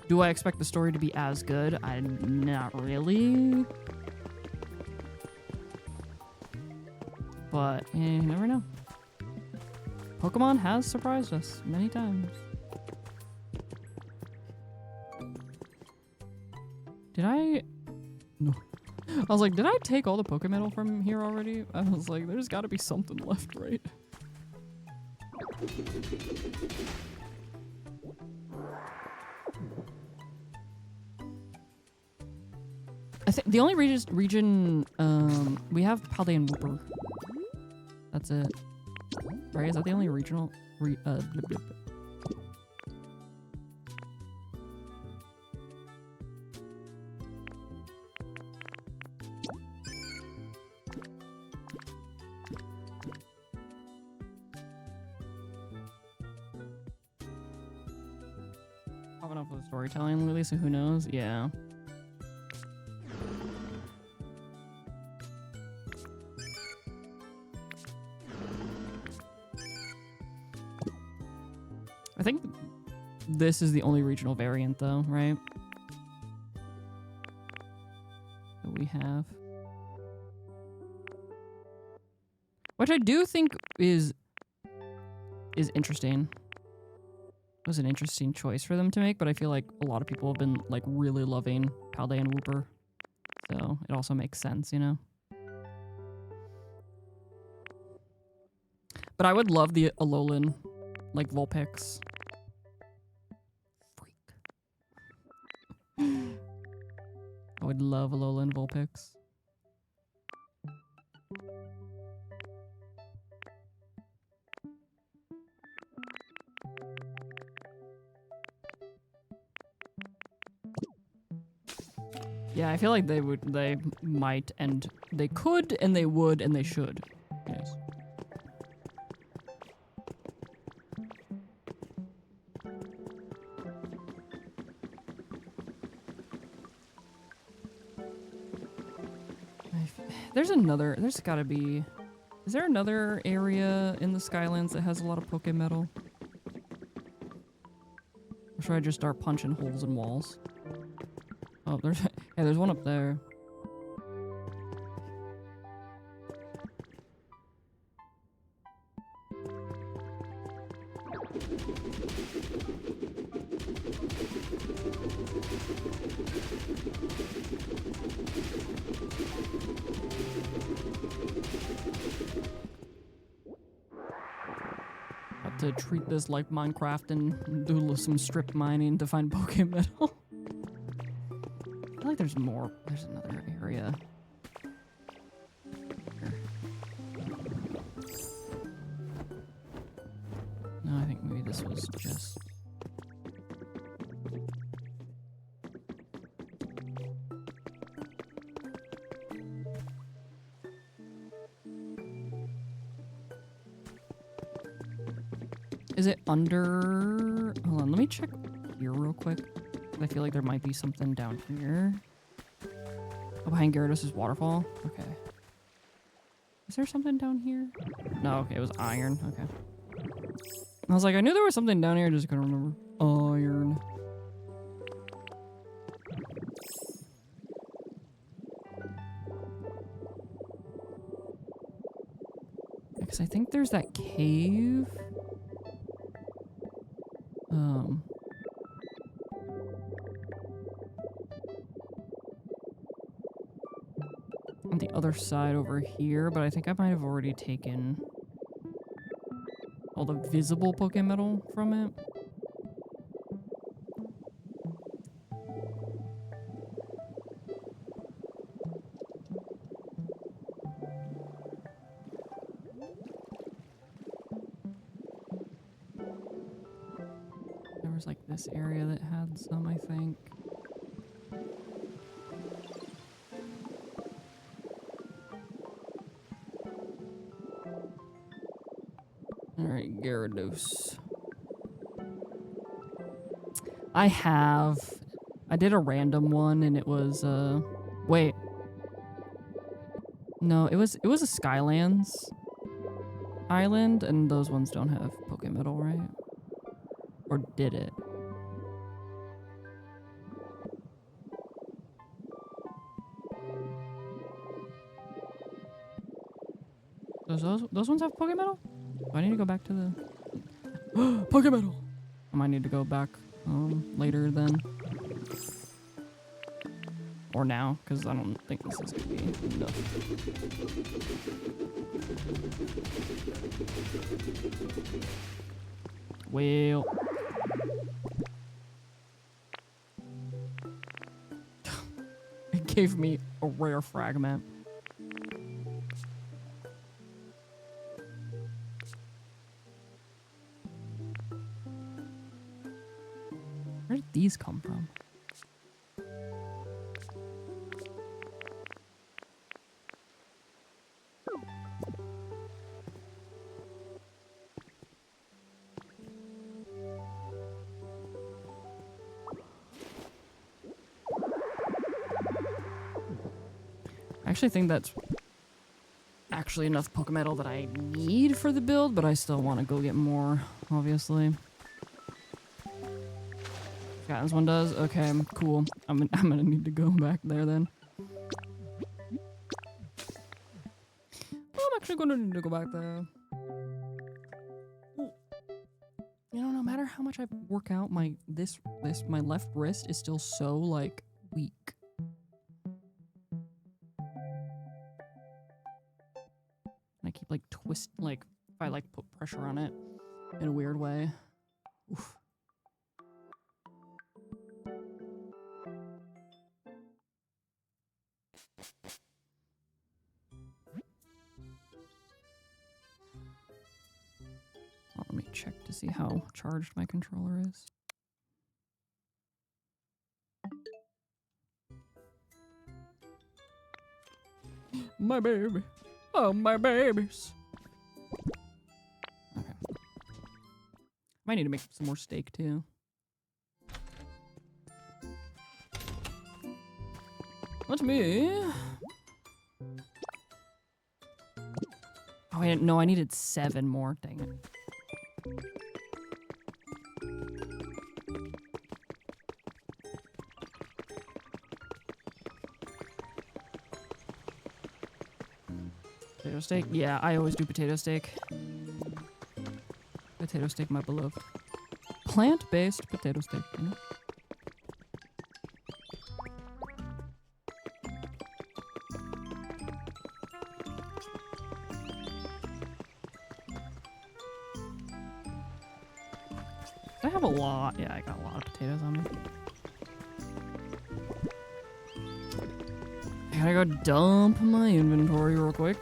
Do I expect the story to be as good? Not really. But you never know. Pokemon has surprised us many times. Did I? No. I was like, did I take all the Pokemetal from here already? I was like, there's got to be something left, right? I think the only region we have Paldean and Wooper. That's it. Right? Is that the only regional? Blah, blah, blah. Popping up with storytelling, really, so who knows? Yeah. I think this is the only regional variant, though, right? That we have. Which I do think is interesting. It was an interesting choice for them to make, but I feel like a lot of people have been, like, really loving Paldean and Wooper. So it also makes sense, you know? But I would love the Alolan, like, Vulpix. Freak. I would love Alolan Vulpix. Yeah, I feel like they might, and they could, and they would, and they should. Yes. There's gotta be, is there another area in the Skylands that has a lot of Pokemetal? Or should I just start punching holes in walls? Oh, there's, hey, there's one up there. Have to treat this like Minecraft and do some strip mining to find Pokemetal. I feel like there's more. There's another area. Here. No, I think maybe this was just... Is it under... Hold on, let me check here real quick. I feel like there might be something down here. Oh, behind Gyarados' waterfall? Okay. Is there something down here? No, okay, it was iron. Okay. I was like, I knew there was something down here, I just couldn't remember. Iron. Because I think there's that cave. On the other side over here, but I think I might have already taken all the visible Pokemetal from it. There was like this area that had some, I think. Alright, Gyarados. I did a random one and it was, wait. No, it was a Skylands island and those ones don't have Pokemetal, right? Or did it? Those ones have Pokemetal? Do I need to go back to the... Pokemetal! I might need to go back later then. Or now, because I don't think this is going to be enough. Well... It gave me a rare fragment. Where did these come from? I actually think that's actually enough Pokemetal that I need for the build, but I still want to go get more, obviously. Yeah, this one does? Okay, cool. I'm gonna need to go back there then. I'm actually gonna need to go back there. You know, no matter how much I work out, my left wrist is still so, like, weak. And I keep, like, if I, like, put pressure on it in a weird way. Oof. Oh, let me check to see how charged my controller is. my baby. Oh, my babies. Okay. Might need to make some more steak, too. Let me... Oh, no, I needed 7 more. Dang it. Potato steak? Yeah, I always do potato steak. Potato steak, my beloved. Plant-based potato steak, you know? I have a lot. Yeah, I got a lot of potatoes on me. I gotta go dump my inventory real quick.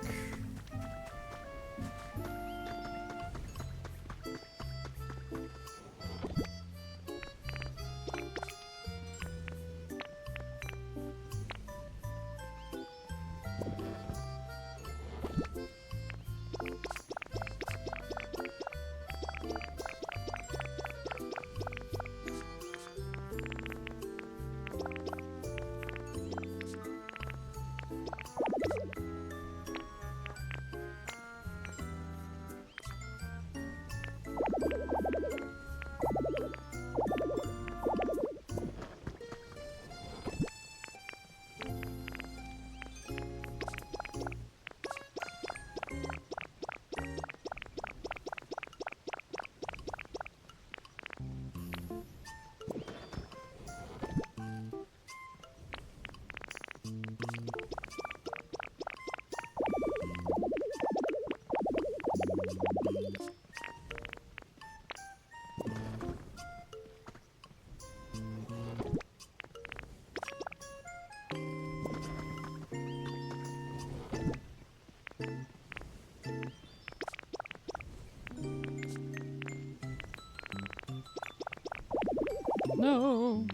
No.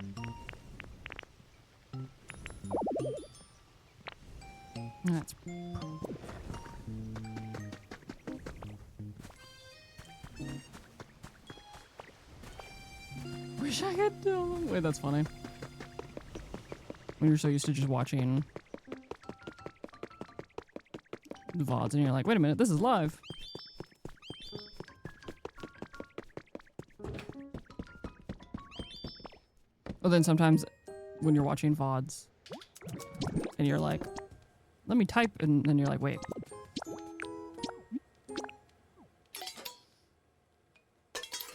That's... Wish I could do them. Wait, that's funny. When you're so used to just watching the VODs and you're like, wait a minute, this is live. But then sometimes when you're watching VODs and you're like, let me type, and then you're like, wait.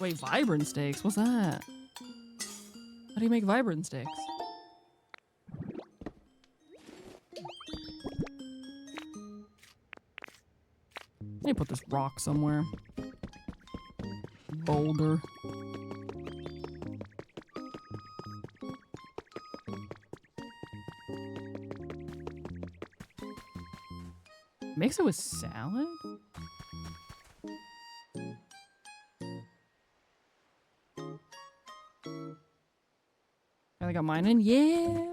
Wait, vibrant steaks? What's that? How do you make vibrant steaks? Let me put this rock somewhere. Boulder. Mix it with salad? I got mine in? Yeah!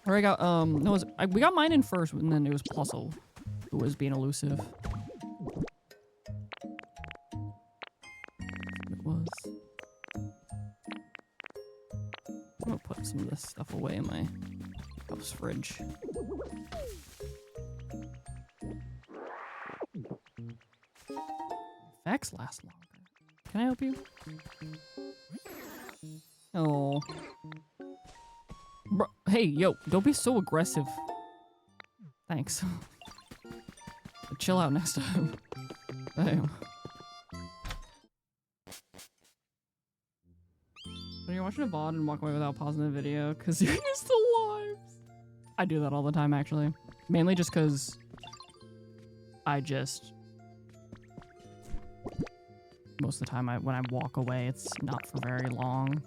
Or I got, no, we got mine in first, and then it was Plussel who was being elusive. It was. I'm gonna put some of this stuff away in my house fridge. Effects last longer. Can I help you? Oh. Bro, hey, yo, don't be so aggressive. Thanks. Chill out next time. Damn. When you're watching a VOD and walk away without pausing the video because you're used to lives. I do that all the time, actually. Mainly just because most of the time when I walk away, it's not for very long.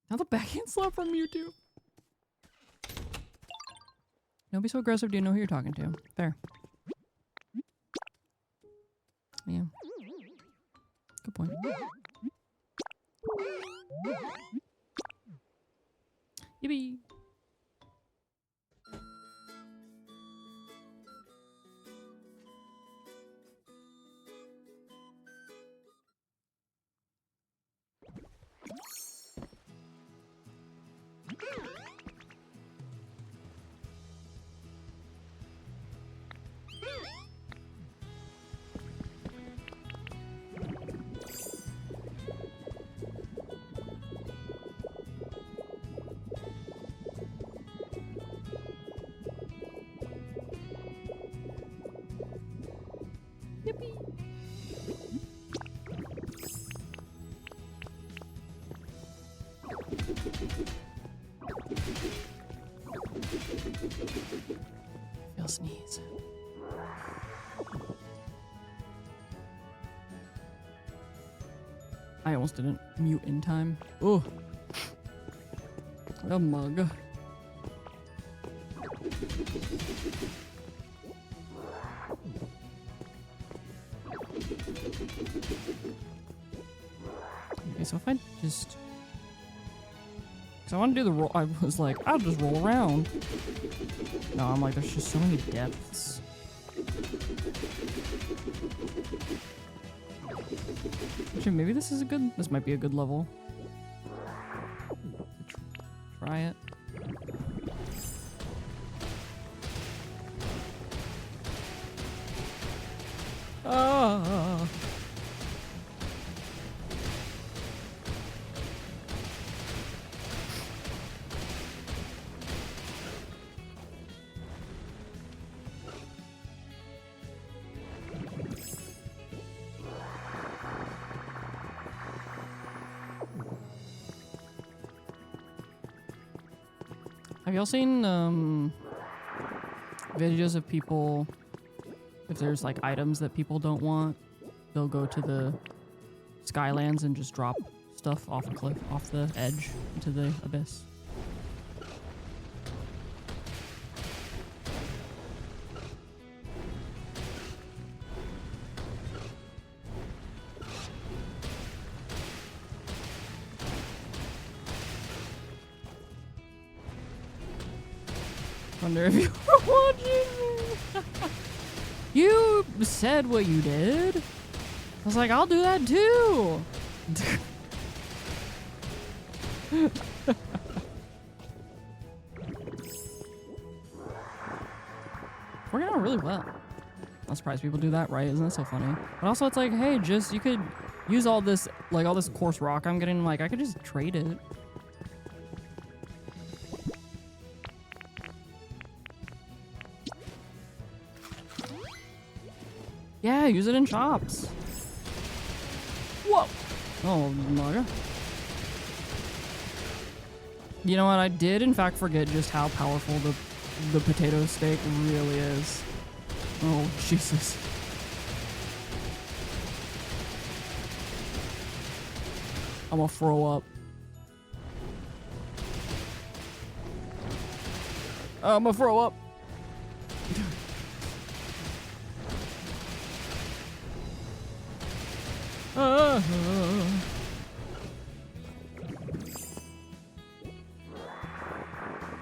Now the backhand slap from YouTube. Don't be so aggressive. Do you know who you're talking to? Fair. Yeah. Good point. Yippee! Feel sneeze. I almost didn't mute in time. Oh, a mug. Okay, so if I just... So I want to do the roll. I was like, I'll just roll around. No, I'm like, there's just so many depths. Actually, maybe this is a good... This might be a good level. Try it. Ah. Have y'all seen videos of people, if there's like items that people don't want, they'll go to the Skylands and just drop stuff off a cliff, off the edge into the abyss? Wonder if you were watching. You said what you did. I was like, I'll do that too. Working out really well. I'm surprised people do that, right? Isn't that so funny? But also it's like, hey, just, you could use all this, like all this coarse rock I'm getting, like I could just trade it. Yeah, use it in shops. Whoa! Oh my god. You know what? I did in fact forget just how powerful the potato steak really is. Oh Jesus. I'm gonna throw up. I'm gonna throw up.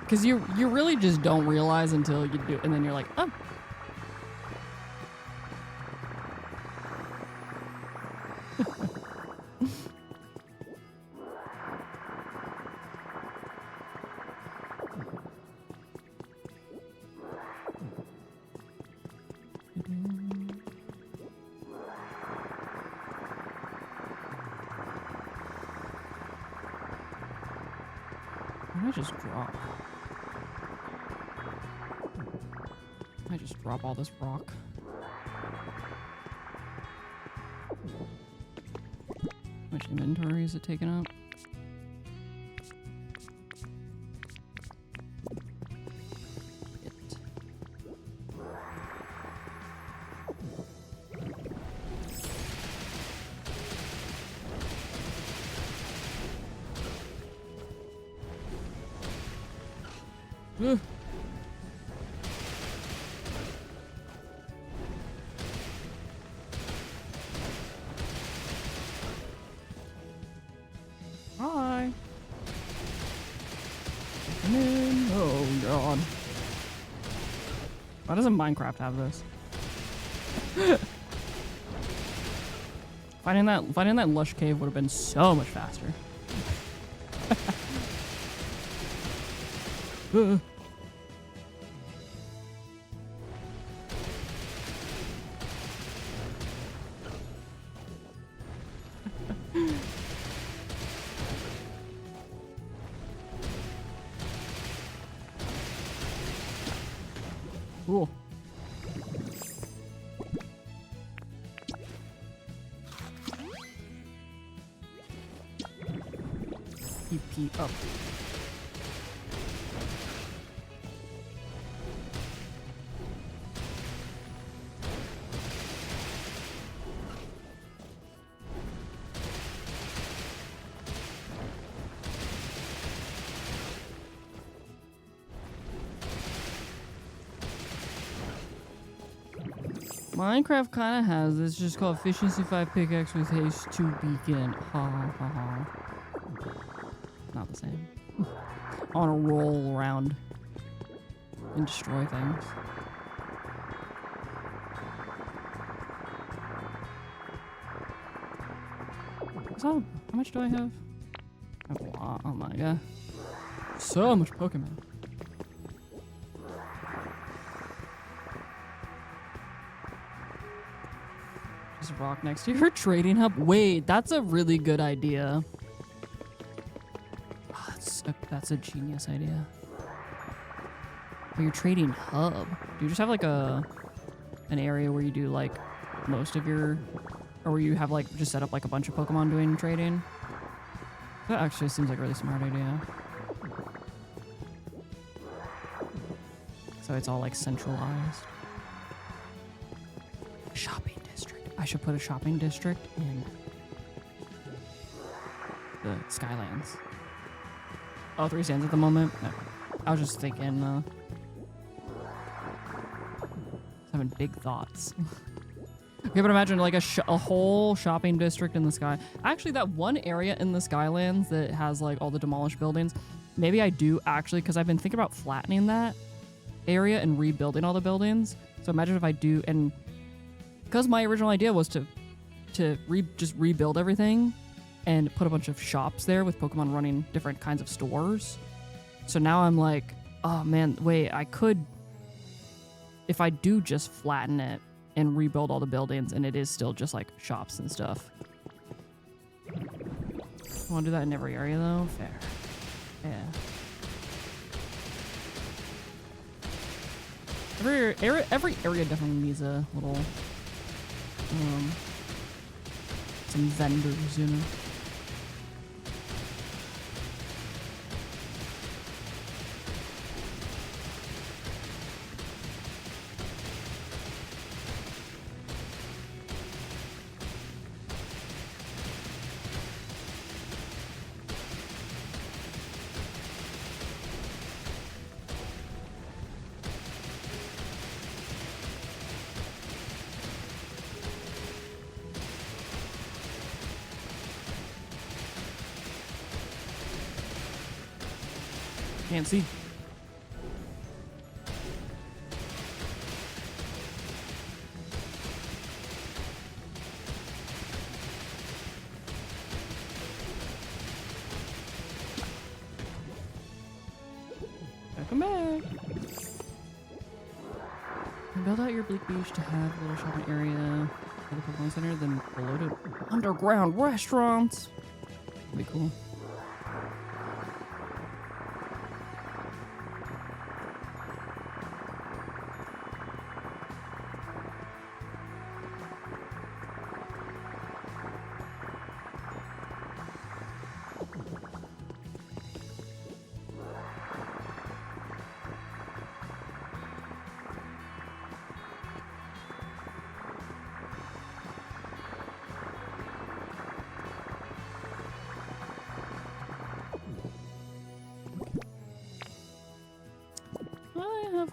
Because you really just don't realize until you do, and then you're like, oh. I just drop? I just drop all this rock. How much inventory is it taking up? Ugh. doesn't Minecraft have this? Finding that lush cave would have been so much faster. Cool. EP up. Minecraft kind of has this, just called efficiency 5 pickaxe with haste 2 beacon. Ha ha ha. Not the same. I want to roll around and destroy things. So, how much do I have? A lot. Oh my god. So much Pokemon. Just a rock next to your trading hub. Wait, that's a really good idea. Oh, that's a genius idea. But your trading hub. Do you just have like an area where you do like most of your, or where you have like just set up like a bunch of Pokemon doing trading? That actually seems like a really smart idea. So it's all like centralized. Shopping district. I should put a shopping district in the Skylands. Oh, 3 stands at the moment. No. I was just thinking, having big thoughts. Okay, but imagine like a whole shopping district in the sky. Actually, that one area in the Skylands that has like all the demolished buildings, maybe I do actually, because I've been thinking about flattening that area and rebuilding all the buildings. So imagine if I do, and because my original idea was to just rebuild everything and put a bunch of shops there with Pokemon running different kinds of stores. So now I'm like, oh man, wait, I could, if I do just flatten it and rebuild all the buildings and it is still just like shops and stuff. I want to do that in every area though? Fair. Yeah. Every area definitely needs a little, some vendors, you know? Can't see. Welcome back. Build out your Bleak Beach to have a little shopping area for the Pokemon Center, then below it underground restaurants. That'd be cool.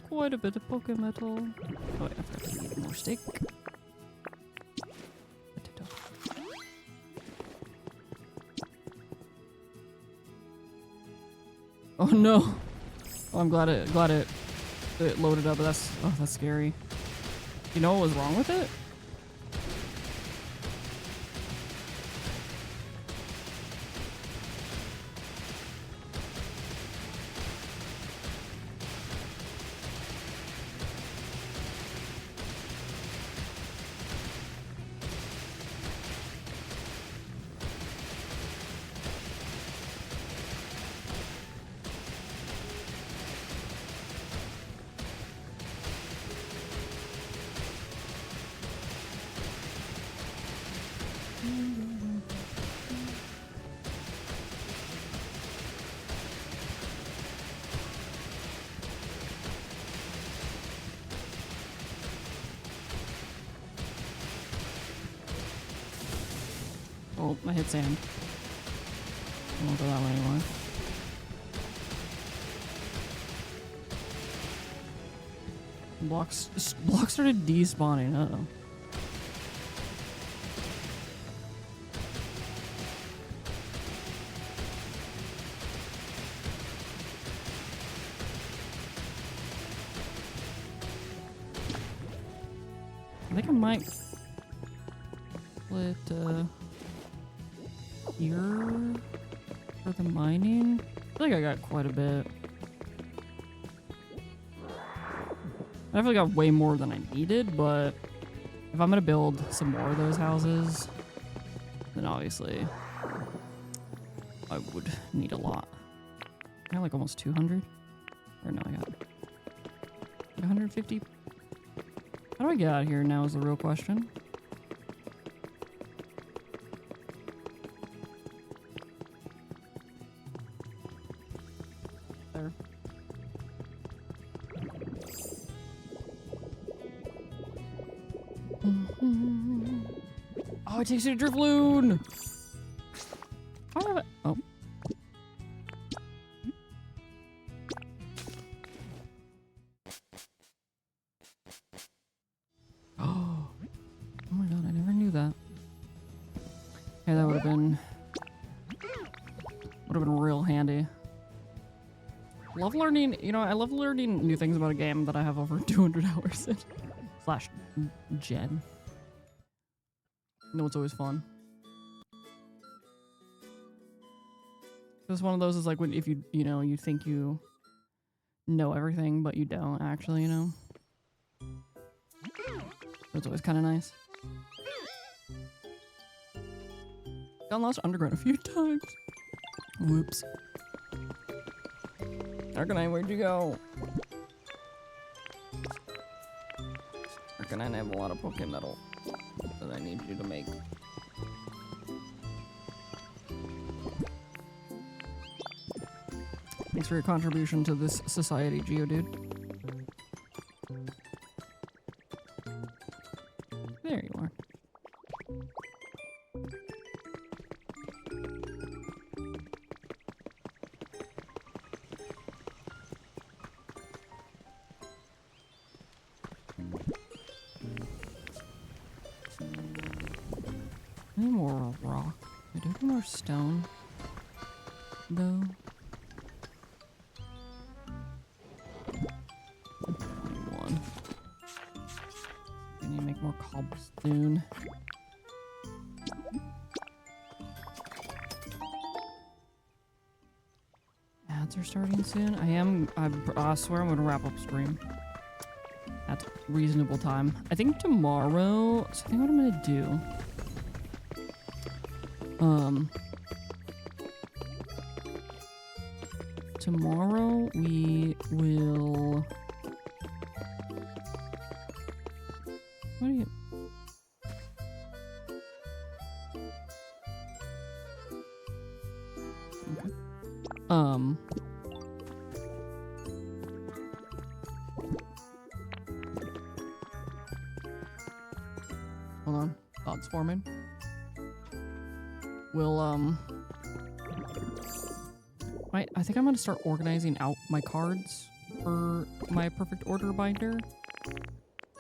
Quite a bit of Pokemetal. Oh, wait, I forgot to eat more steak. Potato. Oh no! Oh, I'm glad it It loaded up, but that's scary. You know what was wrong with it? Oh, I hit sand. I won't go that way anymore. Blocks started despawning. Uh-oh. I think I might split here for the mining. I feel like I got quite a bit. I definitely got way more than I needed, but if I'm gonna build some more of those houses, then obviously I would need a lot. I got like almost 200. Or no, I got 150. How do I get out of here now is the real question. There. Oh, it takes you to Drifloon! How do I have it? Oh. Oh my god, I never knew that. Okay, that would have been real handy. Love learning, you know, I love learning new things about a game that I have over 200 hours in. Slash Gen. You know, it's always fun. It's one of those is like when if you know, you think you know everything, but you don't actually, you know. So it's always kind of nice. Got lost underground a few times. Whoops. Arcanine, where'd you go? Arcanine, I have a lot of Pokemetal that I need you to make. Thanks for your contribution to this society, Geodude. There you are. Any more rock? I do have more stone, though. 21. I need to make more cobblestone. Ads are starting soon. I swear I'm gonna wrap up stream at reasonable time. I think tomorrow. So I think what I'm gonna do. Tomorrow we will. What are you? Okay. Hold on. Thoughts forming. We'll, I think I'm gonna start organizing out my cards for my perfect order binder.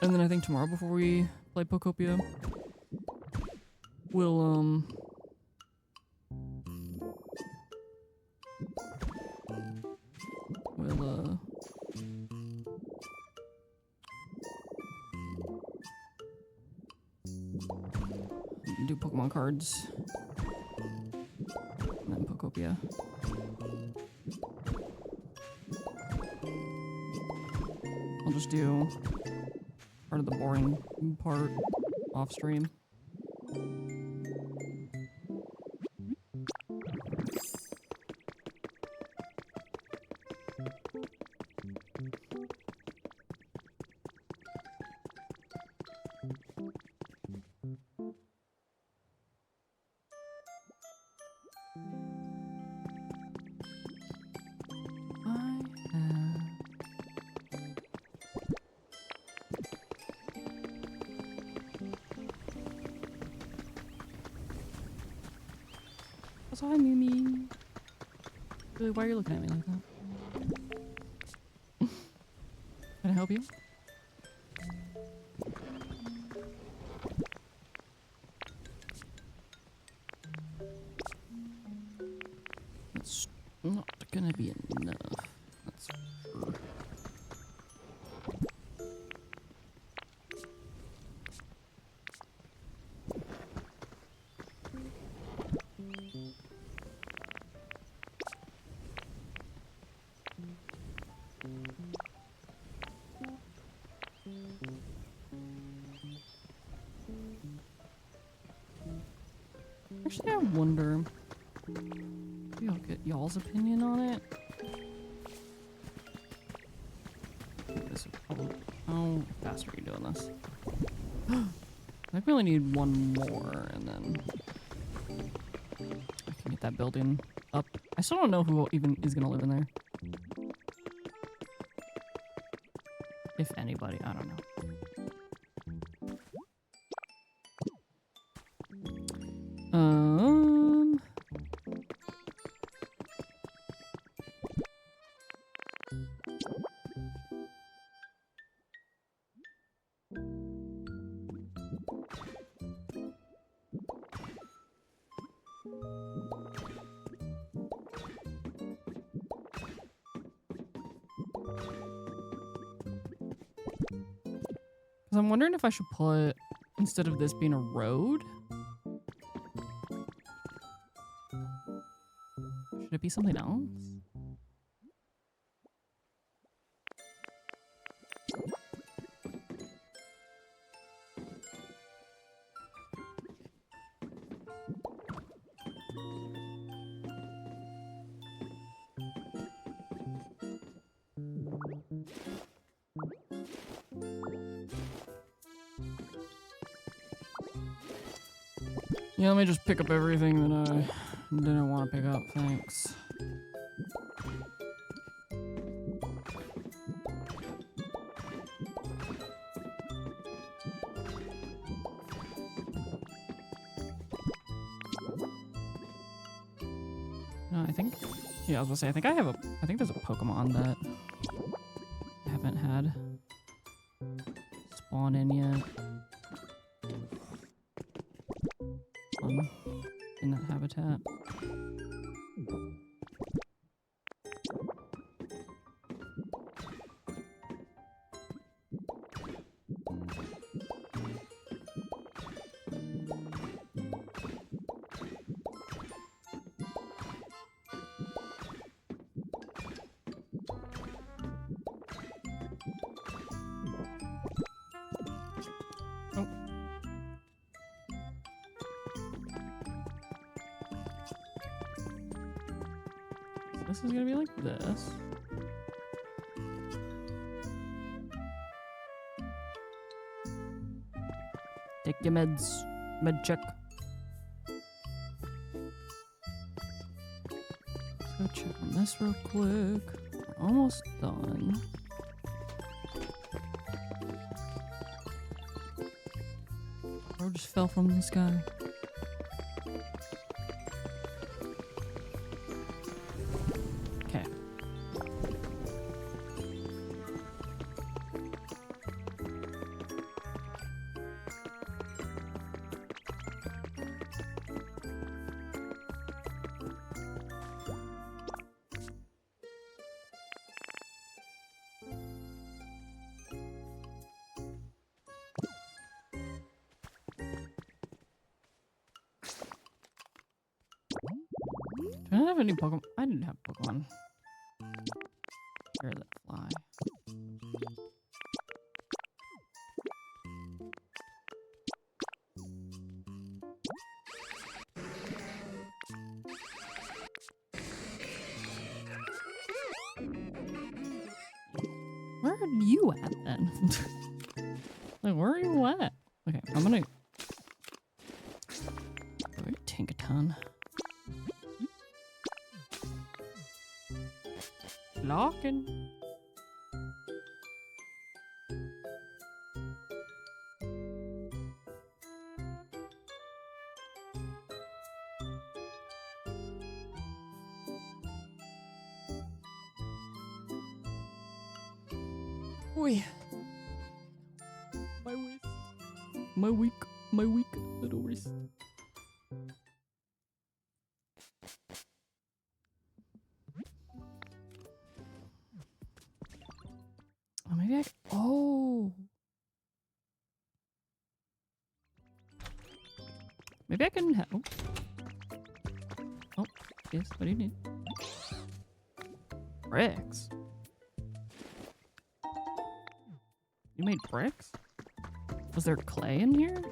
And then I think tomorrow before we play Pokopia, we'll, do Pokemon cards. And then Pokopia. I'll just do part of the boring part off stream. Hi, Mimi. Really, why are you looking at me like that? Can I help you? It's not gonna be enough. That's for sure. Actually, I wonder. Maybe I'll get y'all's opinion on it. This would probably, how fast are you doing this? I really need one more, and then I can get that building up. I still don't know who even is gonna live in there. If anybody, I don't know. I'm wondering if I should put, instead of this being a road, should it be something else? Yeah, let me just pick up everything that I didn't want to pick up, thanks. No, I think, yeah, I was gonna say, I think there's a Pokemon that I haven't had spawn in yet. In that habitat. Oh. This is gonna be like this. Take your meds. Med check. Let's go check on this real quick. We're almost done. Or just fell from the sky. Okay. Do I have any Pokemon? I didn't have Pokemon. Where did that fly? Where are you at then? Like, where are you at? Okay, I'm gonna go to Tinkaton. Locking. Oi. My wrist. My weak little wrist. Oh, maybe I. Oh. Maybe I can have. Oh, yes. What do you need? Bricks. You made bricks? Was there clay in here?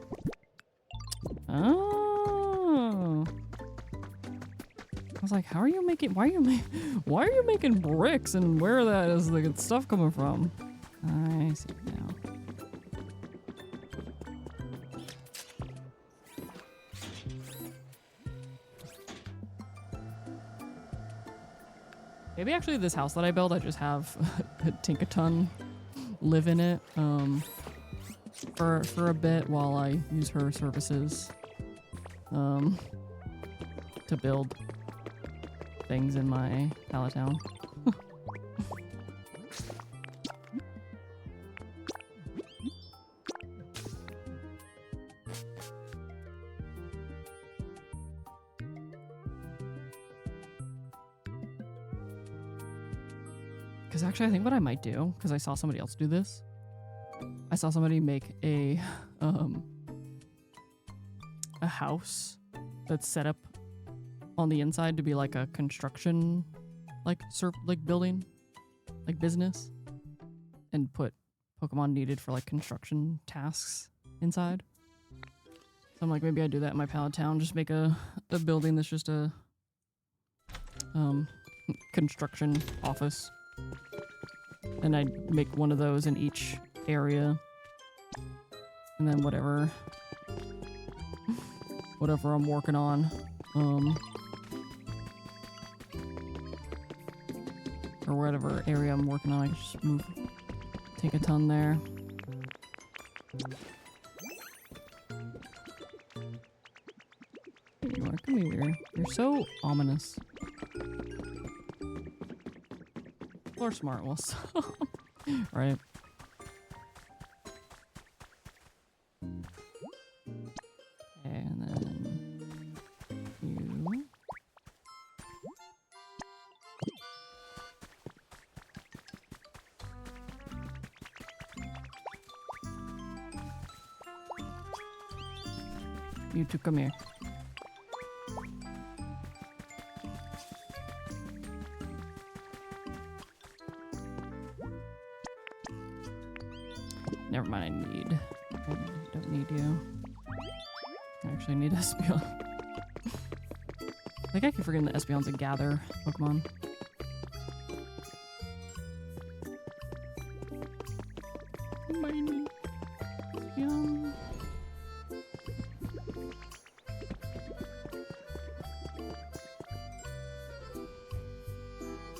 Oh. I was like, how are you making, why are you making bricks and where is the good stuff coming from? I see now. Maybe actually this house that I built, I just have Tinkaton live in it for a bit while I use her services to build things in my pallet town. Because actually I think what I might do, because I saw somebody else do this, I saw somebody make a house that's set up on the inside to be like a construction like building, like business, and put Pokemon needed for like construction tasks inside. So I'm like, maybe I do that in my pallet town, just make a building that's just a construction office. And I'd make one of those in each area. And then whatever I'm working on, or whatever area I'm working on, I can just take a ton there. Here you are, come here. You're so ominous. Or smart, well, so right. And then you. You two come here. Never mind, I don't need you. I actually need Espeon. I think I keep forgetting that Espeon's a gather Pokemon. Mine. Espeon.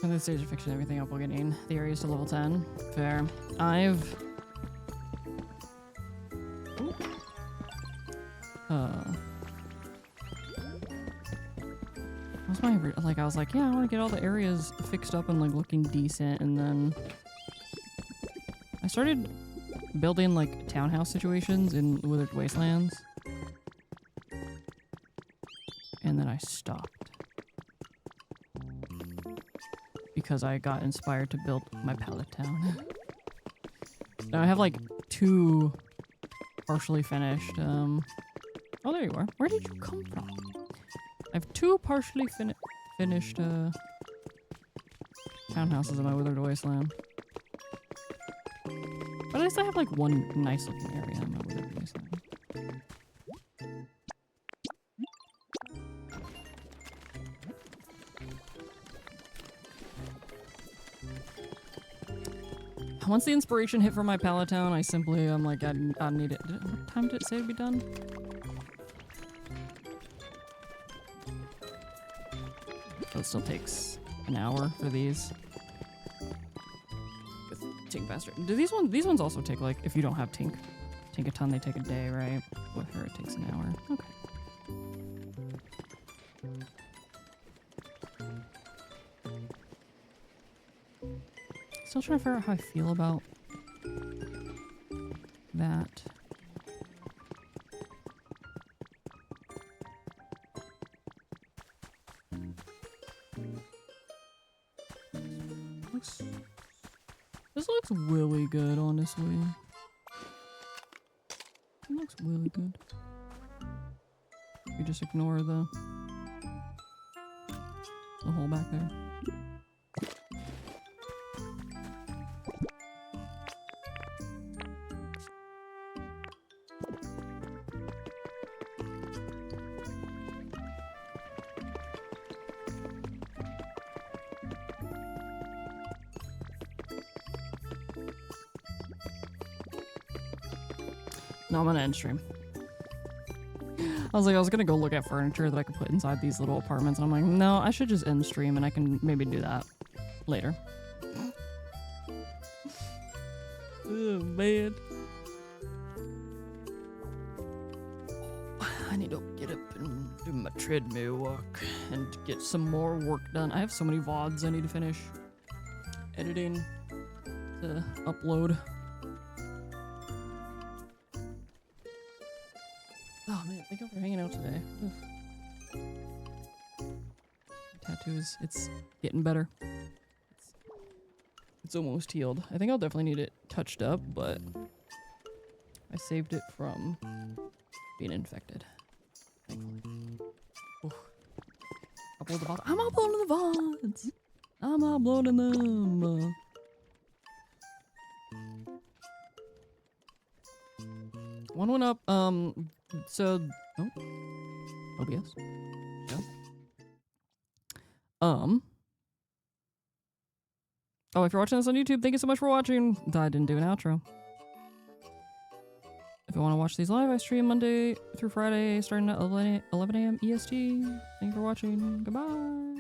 At this stage of fixing everything up while getting the areas to level 10. Fair. I was like, yeah, I want to get all the areas fixed up and like looking decent, and then I started building like townhouse situations in Withered Wastelands, and then I stopped because I got inspired to build my pallet town. Now I have like 2 partially finished. Oh, there you are. Where did you come from? I have 2 partially finished townhouses in my withered wasteland. But at least I have like one nice looking area in my withered wasteland. Once the inspiration hit for my Palatown, I'm like, I need it. What time did it say to be done? Oh, it still takes an hour for these. With Tink Faster. Do these ones also take, like, if you don't have Tink a ton, they take a day, right? With her, it takes an hour. Okay. Still trying to figure out how I feel about that. This looks really good, honestly. It looks really good. You just ignore the hole back there. No, I'm gonna end stream. I was gonna go look at furniture that I could put inside these little apartments, and I'm like, no, I should just end stream and I can maybe do that later. Oh, man. I need to get up and do my treadmill walk and get some more work done. I have so many VODs I need to finish editing to upload. Oh man, thank you for hanging out today. Tattoos, it's getting better. It's almost healed. I think I'll definitely need it touched up, but I saved it from being infected. Thankfully. Upload the VODs. I'm uploading the VODs! I'm uploading them! One went up, so, oh, OBS, yeah. Oh, if you're watching this on YouTube, thank you so much for watching. I didn't do an outro. If you want to watch these live, I stream Monday through Friday, starting at 11 a.m. EST. Thank you for watching. Goodbye.